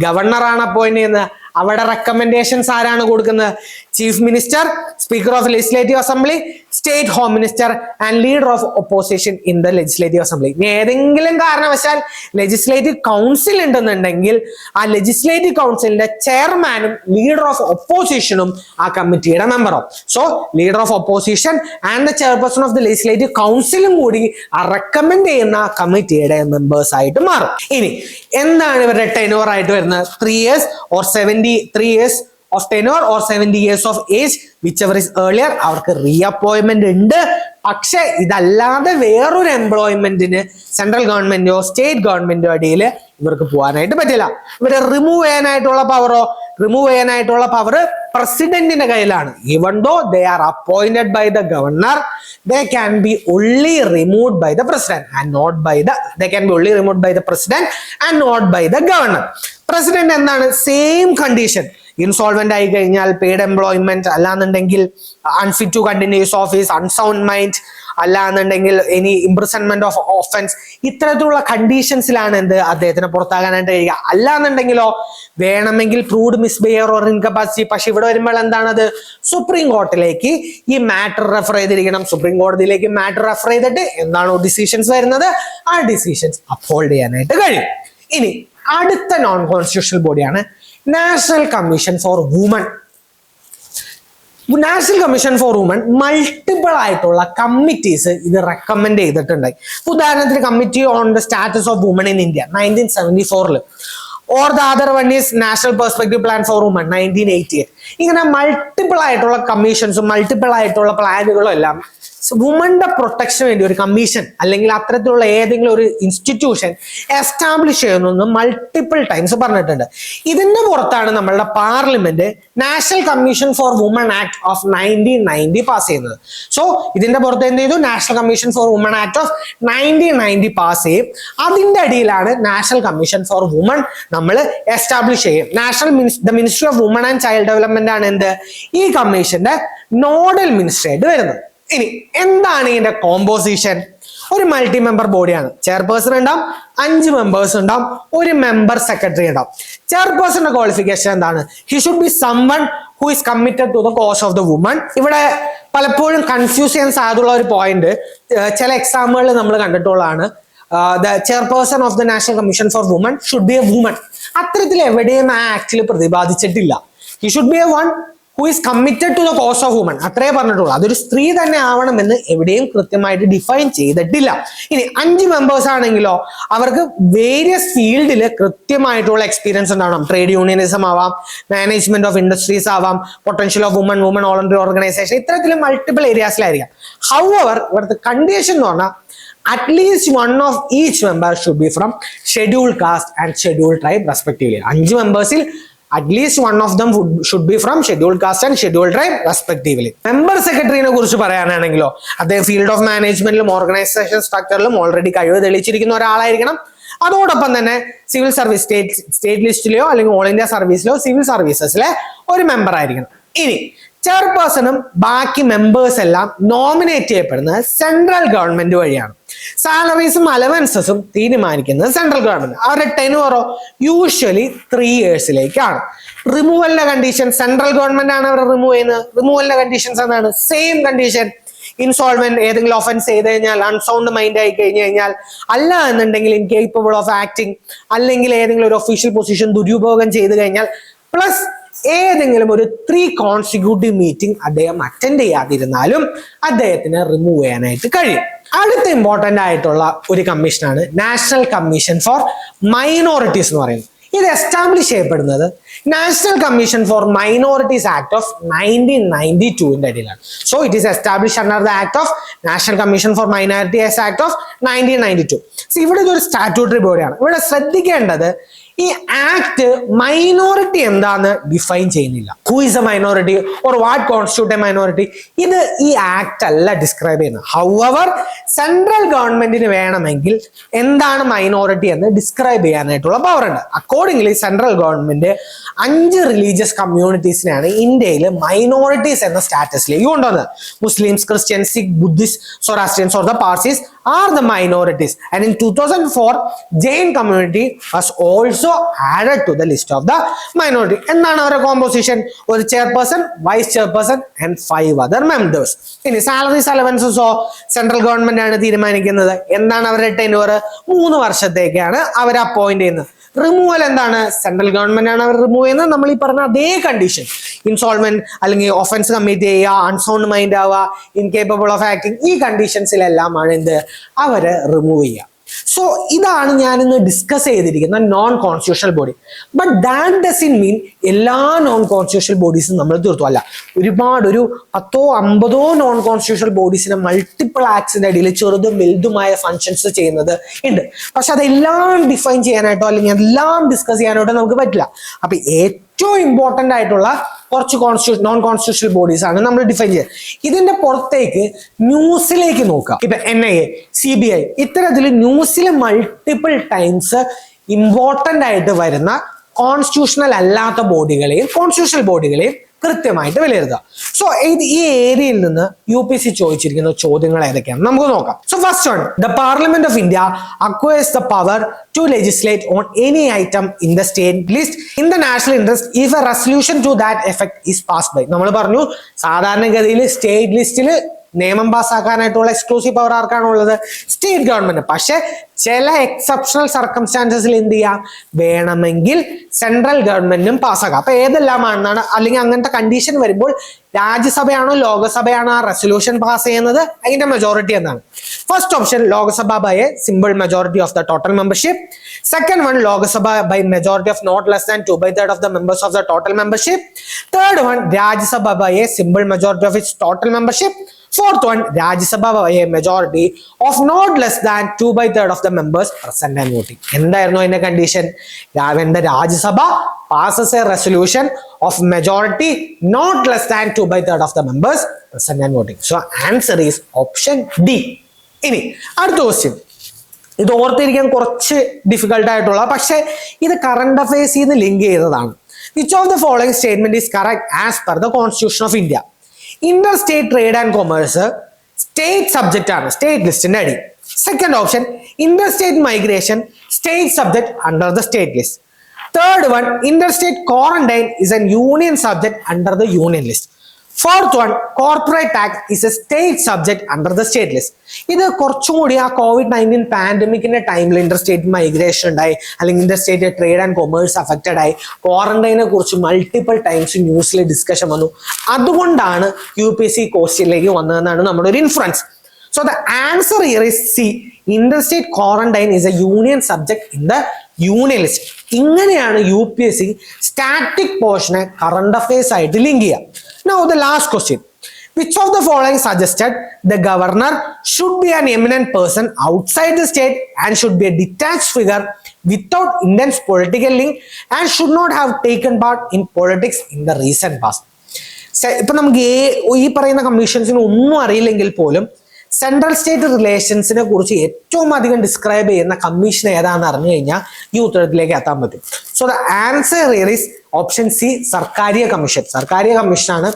ഗവർണറാണ് അപ്പോയിന്റ് ചെയ്യുന്നത്. അവിടെ റെക്കമെൻഡേഷൻസ് ആരാണ് കൊടുക്കുന്നത്? Chief minister, speaker of legislative assembly, state home minister and leader of opposition in the legislative assembly. ഇനി ഏതെങ്കിലും കാരണവശാൽ ലെജിസ്ലേറ്റീവ് കൗൺസിൽ ഉണ്ടെന്നുണ്ടെങ്കിൽ ആ ലെജിസ്ലേറ്റീവ് കൗൺസിലിന്റെ ചെയർമാനും ലീഡർ ഓഫ് ഒപ്പോസിഷനും ആ കമ്മിറ്റിയുടെ മെമ്പറാവും. So leader of opposition and the chairperson of the legislative കൗൺസിലും കൂടി ആ റെക്കമെൻഡ് ചെയ്യുന്ന കമ്മിറ്റിയുടെ മെമ്പേഴ്സ് ആയിട്ട് മാറും. ഇനി എന്താണ് ഇവരുടെ ടെനോർ ആയിട്ട് വരുന്നത്? 3 years or 73 years of tenure or 70 years of age, whichever is earlier. അവർക്ക് റീഅപ്പോയിന്റ്മെന്റ് ഉണ്ട്. പക്ഷെ ഇതല്ലാതെ വേറൊരു എംപ്ലോയ്മെന്റിന് സെൻട്രൽ ഗവൺമെന്റോ സ്റ്റേറ്റ് ഗവൺമെന്റോ അടിയിൽ ഇവർക്ക് പോകാനായിട്ട് പറ്റില്ല. ഇവരെ റിമൂവ് ചെയ്യാനായിട്ടുള്ള പവർ പ്രസിഡന്റിന്റെ കയ്യിലാണ്. Even though they are appointed by the governor, they can be only removed by the president and not by the governor. President എന്താണ്? Same condition. ഇൻസോൾവെന്റ് ആയി കഴിഞ്ഞാൽ, പെയ്ഡ് എംപ്ലോയ്മെന്റ് അല്ലാന്നുണ്ടെങ്കിൽ, unfit to continues office, unsound mind അല്ലാന്നുണ്ടെങ്കിൽ any imprisonment of offence, ഇത്തരത്തിലുള്ള കണ്ടീഷൻസിലാണ് അദ്ദേഹത്തിന് പുറത്താകാനായിട്ട് കഴിയുക. അല്ലാന്നുണ്ടെങ്കിലോ വേണമെങ്കിൽ പ്രൂവ്ഡ് മിസ്ബിഹേവിയർ ഓർ ഇൻകപ്പാസിറ്റി. പക്ഷെ ഇവിടെ വരുമ്പോൾ എന്താണത്? സുപ്രീം കോർട്ടിലേക്ക് ഈ മാറ്റർ റെഫർ ചെയ്തിരിക്കണം. സുപ്രീം കോടതിയിലേക്ക് മാറ്റർ റെഫർ ചെയ്തിട്ട് എന്താണോ ഡിസിഷൻസ് വരുന്നത് ആ ഡിസിഷൻസ് അപ്ഹോൾഡ് ചെയ്യാനായിട്ട് കഴിയും. ഇനി അടുത്ത നോൺ കോൺസ്റ്റിറ്റ്യൂഷണൽ ബോഡിയാണ് national commission for woman. National commission for woman multiple ആയിട്ടുള്ള കമ്മിറ്റീസ് ഇത് റെക്കമെൻഡ് ചെയ്തിട്ടുണ്ട്. ഉദാഹരണത്തിന് committee on the status of woman in India 1974, or the other one is National Perspective Plan for Women 1988. ഇങ്ങനെ multiple ആയിട്ടുള്ള കമ്മീഷൻസും multiple ആയിട്ടുള്ള പ്ലാനുകളും എല്ലാം വുമന്റെ പ്രൊട്ടക്ഷന് വേണ്ടി ഒരു കമ്മീഷൻ അല്ലെങ്കിൽ അത്തരത്തിലുള്ള ഏതെങ്കിലും ഒരു ഇൻസ്റ്റിറ്റ്യൂഷൻ എസ്റ്റാബ്ലിഷ് ചെയ്യുന്നു മൾട്ടിപ്പിൾ ടൈംസ് പറഞ്ഞിട്ടുണ്ട്. ഇതിന്റെ പുറത്താണ് നമ്മളുടെ parliament national commission for woman act of 1990 pass ചെയ്യുന്നത്. സോ ഇതിന്റെ പുറത്ത് എന്ത് ചെയ്തു? National commission for woman act of 1990 pass ചെയ്യും. അതിന്റെ അടിയിലാണ് നാഷണൽ കമ്മീഷൻ ഫോർ വുമൺ നമ്മൾ എസ്റ്റാബ്ലിഷ് ചെയ്യും. The ministry of woman and child development ആണ് എന്ത് ഈ കമ്മീഷന്റെ നോഡൽ മിനിസ്ട്രി ആയിട്ട് വരുന്നത്. ഇനി എന്താണ് ഇതിന്റെ കോമ്പോസിഷൻ? ഒരു മൾട്ടി മെമ്പർ ബോഡിയാണ്. ചെയർപേഴ്സൺ ഉണ്ടാവും, 5 മെമ്പേഴ്സ് ഉണ്ടാവും, ഒരു മെമ്പർ സെക്രട്ടറി ഉണ്ടാവും. ചെയർപേഴ്സന്റെ ക്വാളിഫിക്കേഷൻ എന്താണ്? He should be someone who is committed to the cause of the woman. ഇവിടെ പലപ്പോഴും കൺഫ്യൂസ് ചെയ്യാൻ സാധ്യതയുള്ള ഒരു പോയിന്റ് ചില എക്സാമുകളിൽ നമ്മൾ കണ്ടിട്ടുള്ളതാണ്. The chairperson of the national commission for woman should be a woman. അത്തരത്തിൽ എവിടെയും ആ ആക്ടിൽ പ്രതിപാദിച്ചിട്ടില്ല. He should be a one who is committed to the cause of woman, അത്രേ പറഞ്ഞിട്ടുള്ളൂ. അതൊരു സ്ത്രീ തന്നെ ആവണമെന്ന് എവിടെയും കൃത്യമായിട്ട് ഡിഫൈൻ ചെയ്തിട്ടില്ല. ഇനി 5 മെമ്പേഴ്സ് ആണെങ്കിലോ അവർക്ക് വേരിയസ് ഫീൽഡിൽ കൃത്യമായിട്ടുള്ള എക്സ്പീരിയൻസ് ഉണ്ടാവണം. ട്രേഡ് യൂണിയനിസം ആവാം, മാനേജ്മെന്റ് ഓഫ് ഇൻഡസ്ട്രീസ് ആവാം, potential of woman voluntary organisation, ഇത്തരത്തിൽ മൾട്ടിപ്പിൾ ഏരിയാസിലായിരിക്കാം. ഹൗവർ ഇവിടുത്തെ കണ്ടീഷൻ എന്ന് പറഞ്ഞാൽ at least one of each member should be from scheduled caste and scheduled tribe respectively. 5 മെമ്പേഴ്സിൽ at least one of them should be from scheduled caste and scheduled tribe respectively. Member സെക്രട്ടറിനെ കുറിച്ച് പറയാനാണെങ്കിലോ അദ്ദേഹം field of മാനേജ്മെന്റിലും organisation സ്ട്രക്ചറിലും already കഴിവ് തെളിയിച്ചിരിക്കുന്ന ഒരാളായിരിക്കണം. അതോടൊപ്പം തന്നെ സിവിൽ സർവീസ് സ്റ്റേറ്റ് ലിസ്റ്റിലെയോ അല്ലെങ്കിൽ ഓൾ ഇന്ത്യ സർവീസിലെയോ സിവിൽ സർവീസസിലെ ഒരു മെമ്പർ ആയിരിക്കണം. ഇനി ചെയർപേഴ്സണും ബാക്കി മെമ്പേഴ്സ് എല്ലാം നോമിനേറ്റ് ചെയ്യപ്പെടുന്നത് സെൻട്രൽ ഗവൺമെന്റ് വഴിയാണ്. സാലറീസും അലവൻസസും തീരുമാനിക്കുന്നത് സെൻട്രൽ ഗവൺമെന്റ്. അവരുടെ ടെനുവറോ യൂഷ്വലി 3 ഇയേഴ്സിലേക്കാണ്. റിമൂവലിന്റെ കണ്ടീഷൻ സെൻട്രൽ ഗവൺമെന്റ് ആണ് അവർ റിമൂവ് ചെയ്യുന്നത്. റിമൂവലിന്റെ കണ്ടീഷൻസ് എന്താണ്? Same condition. ഇൻസോൾവെന്റ്, ഏതെങ്കിലും ഒഫൻസ് ചെയ്ത് കഴിഞ്ഞാൽ, അൺസൗണ്ട് മൈൻഡ് ആയി കഴിഞ്ഞു കഴിഞ്ഞാൽ, അല്ല എന്നുണ്ടെങ്കിൽ ഇൻകേപ്പബിൾ ഓഫ് ആക്ടിങ്, അല്ലെങ്കിൽ ഏതെങ്കിലും ഒരു ഒഫീഷ്യൽ പൊസിഷൻ ദുരുപയോഗം ചെയ്തു കഴിഞ്ഞാൽ, പ്ലസ് ഏതെങ്കിലും ഒരു 3 കോൺസിക്യൂട്ടീവ് മീറ്റിംഗ് അദ്ദേഹം അറ്റൻഡ് ചെയ്യാതിരുന്നാലും അദ്ദേഹത്തിന് റിമൂവ് ചെയ്യാനായിട്ട് കഴിയും. അടുത്ത ഇമ്പോർട്ടന്റ് ആയിട്ടുള്ള ഒരു കമ്മീഷനാണ് നാഷണൽ കമ്മീഷൻ ഫോർ മൈനോറിറ്റീസ് എന്ന് പറയുന്നത്. ഇത് എസ്റ്റാബ്ലിഷ് ചെയ്യപ്പെടുന്നത് national commission for minorities act of 1992 അടിയിലാണ്. So it is establish under the act of national commission for minorities act of 1992. ഇവിടെ ഇതൊരു സ്റ്റാറ്റ്യൂട്ടറി ബോഡിയാണ്. ഇവിടെ ശ്രദ്ധിക്കേണ്ടത് ഈ ആക്ട് മൈനോറിറ്റി എന്താന്ന് ഡിഫൈൻ ചെയ്യുന്നില്ല. Who is a minority or what constitute a minority, ഇത് ഈ ആക്ട് അല്ല ഡിസ്ക്രൈബ് ചെയ്യുന്നത്. ഹൗവർ സെൻട്രൽ ഗവൺമെന്റിന് വേണമെങ്കിൽ എന്താണ് മൈനോറിറ്റി എന്ന് ഡിസ്ക്രൈബ് ചെയ്യാനായിട്ടുള്ള പവർ ഉണ്ട്. അക്കോർഡിംഗ്ലി സെൻട്രൽ ഗവൺമെന്റ് 5 റിലീജിയസ് കമ്മ്യൂണിറ്റീസിനെയാണ് ഇന്ത്യയിൽ മൈനോറിറ്റീസ് എന്ന സ്റ്റാറ്റസിലേക്ക് കൊണ്ടുവന്നത്. Muslims, Christians, Sikh, Buddhist, Zoroastrians or the Parsis are the minorities, and in 2004 Jain community was also added to the list of the minority. എന്താണ് അവരുടെ കോമ്പോസിഷൻ? ഒരു chairperson, vice chairperson and 5 other members. ഇനി salaries അലവൻസസോ central government ആണ് തീരുമാനിക്കുന്നത്. എന്താണ് അവരുടെ tenure? 3 വർഷത്തേക്കാണ് അവർ അപ്പോയിന്റ് ചെയ്യുന്നത്. റിമൂവൽ എന്താണ്? സെൻട്രൽ ഗവൺമെന്റ് ആണ് അവർ റിമൂവ് ചെയ്യുന്നത്. നമ്മൾ ഈ പറഞ്ഞ അതേ കണ്ടീഷൻ, ഇൻസോൾവെന്റ് അല്ലെങ്കിൽ ഒഫൻസ് കമ്മിറ്റ് ചെയ്യുക, അൺസൗണ്ട് മൈൻഡ് ആവുക, ഇൻകേപ്പബിൾ ഓഫ് ആക്ടിങ്, ഈ കണ്ടീഷൻസിലെല്ലാമാണ് എന്ത് അവര് റിമൂവ് ചെയ്യുക. സോ ഇതാണ് ഞാൻ ഇന്ന് ഡിസ്കസ് ചെയ്തിരിക്കുന്ന non constitutional body. But that doesn't mean എല്ലാ നോൺ കോൺസ്റ്റിറ്റ്യൂഷണൽ ബോഡീസും നമ്മൾ തീർത്തു. അല്ല, ഒരുപാട് ഒരു 10-50 നോൺ കോൺസ്റ്റിറ്റ്യൂഷണൽ ബോഡീസിനെ മൾട്ടിപ്പിൾ ആക്ട്സിന്റെ അടിയിൽ ചെറുതും വലുതുമായ ഫങ്ഷൻസ് ചെയ്യുന്നത് ഉണ്ട്. പക്ഷെ അതെല്ലാം ഡിഫൈൻ ചെയ്യാനായിട്ടോ അല്ലെങ്കിൽ എല്ലാം ഡിസ്കസ് ചെയ്യാനായിട്ടോ നമുക്ക് പറ്റില്ല. അപ്പൊ ഏറ്റവും ഇമ്പോർട്ടന്റ് ആയിട്ടുള്ള കുറച്ച് നോൺ കോൺസ്റ്റിറ്റ്യൂഷണൽ ബോഡീസ് ആണ് നമ്മൾ ഡിഫൈൻ ചെയ്യുക. ഇതിന്റെ പുറത്തേക്ക് ന്യൂസിലേക്ക് നോക്കാം. ഇപ്പൊ NIA, CBI, ഇത്തരത്തിൽ ന്യൂസിൽ മൾട്ടിപ്പിൾ ടൈംസ് ഇമ്പോർട്ടന്റ് ആയിട്ട് വരുന്ന കോൺസ്റ്റിറ്റ്യൂഷണൽ അല്ലാത്ത ബോഡികളെയും കോൺസ്റ്റിറ്റ്യൂഷണൽ ബോഡികളെയും കൃത്യമായിട്ട് വിലയിരുത്തുക. സോ ഈ ഏരിയയിൽ നിന്ന് UPSC ചോദിച്ചിരിക്കുന്ന ചോദ്യങ്ങൾ ഏതൊക്കെയാണ് നമുക്ക് നോക്കാം. So first one, the parliament of India acquires the power to legislate on any item in the state list in the national interest if a resolution to that effect is passed by. നമ്മൾ പറഞ്ഞു സാധാരണഗതിയിൽ state ലിസ്റ്റിൽ നിയമം പാസ്സാക്കാനായിട്ടുള്ള exclusive power ആർക്കാണുള്ളത്? State government. പക്ഷെ ചില exceptional സർക്കംസ്റ്റാൻസസിൽ എന്ത് ചെയ്യാം, വേണമെങ്കിൽ സെൻട്രൽ ഗവൺമെന്റും പാസ്സാക്കാം. അപ്പൊ ഏതെല്ലാമാണെന്നാണ്, അല്ലെങ്കിൽ അങ്ങനത്തെ കണ്ടീഷൻ വരുമ്പോൾ രാജ്യസഭയാണോ ലോകസഭയാണോ ആ റെസൊല്യൂഷൻ പാസ് ചെയ്യുന്നത്, അതിന്റെ മെജോറിറ്റി എന്നാണ്. First option Lok Sabha by a simple majority of the total membership. Second one Lok Sabha by majority of not less than 2/3 of the members of the total membership. Third one, Rajya Sabha by a simple majority of its total membership. Fourth one, Rajya Sabha by a majority of not less than 2/3 of the members present and voting. എന്തായിരുന്നു അതിന്റെ condition? when the Rajya Sabha passes a resolution of majority not less than 2/3 of the members present and voting. So answer is option D. ഇനി അടുത്ത question, ഇത് ഓർത്തിരിക്കാൻ കുറച്ച് difficult ആയിട്ടുള്ള, പക്ഷെ ഇത് കറണ്ട് അഫയേഴ്സിൽ നിന്ന് ലിങ്ക് ചെയ്തതാണ്. Which of the following statement is correct as per the Constitution of India? Interstate trade and commerce state subject ആണ്, സ്റ്റേറ്റ് ലിസ്റ്റിന്റെ അടി. Second option, interstate migration state subject under the state list. Third one, interstate quarantine is a union subject under the union list. Fourth one, corporate tax is a state subject under the state list. ഇത് കുറച്ചും കൂടി ആ COVID-19 പാൻഡമിക്കിന്റെ ടൈമിൽ interstate migration ഉണ്ടായി, അല്ലെങ്കിൽ interstate trade and commerce affected ആയി, ക്വാറന്റൈനെ കുറിച്ച് multiple times ന്യൂസിൽ ഡിസ്കഷൻ വന്നു. അതുകൊണ്ടാണ് UPSC ക്വസ്റ്റ്യനിലേക്ക് വന്നതെന്നാണ് നമ്മുടെ ഒരു inference. So the answer here is C. Interstate quarantine is a union subject in the union list. ഇങ്ങനെയാണ് UPSC സ്റ്റാറ്റിക് പോർഷനെ കറണ്ട് അഫയേഴ്സ് ആയിട്ട് ലിങ്ക് ചെയ്യുക. Now the last question. Which of the following suggested the governor should be an eminent person outside the state and should be a detached figure without intense political link and should not have taken part in politics in the recent past? ഇപ്പൊ നമുക്ക് ഈ പറയുന്ന കമ്മീഷൻസിന് ഒന്നും അറിയില്ലെങ്കിൽ പോലും central state റിലേഷൻസിനെ കുറിച്ച് ഏറ്റവും അധികം ഡിസ്ക്രൈബ് ചെയ്യുന്ന കമ്മീഷൻ ഏതാണെന്ന് അറിഞ്ഞു കഴിഞ്ഞാൽ ഈ ഉത്തരത്തിലേക്ക് എത്താൻ പറ്റും. So the answer here is option C, Sarkaria commission. Sarkaria കമ്മീഷനാണ്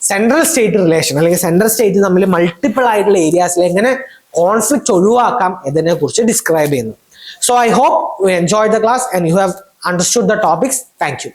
സെൻട്രൽ സ്റ്റേറ്റ് റിലേഷൻ അല്ലെങ്കിൽ സെൻട്രൽ സ്റ്റേറ്റ് തമ്മിൽ മൾട്ടിപ്പിൾ ആയിട്ടുള്ള ഏരിയാസിൽ എങ്ങനെ കോൺഫ്ലിക്റ്റ് ഒഴിവാക്കാം എന്നതിനെ കുറിച്ച് ഡിസ്ക്രൈബ് ചെയ്യുന്നത്. So I hope you enjoy the class and you have understood the topics. Thank U.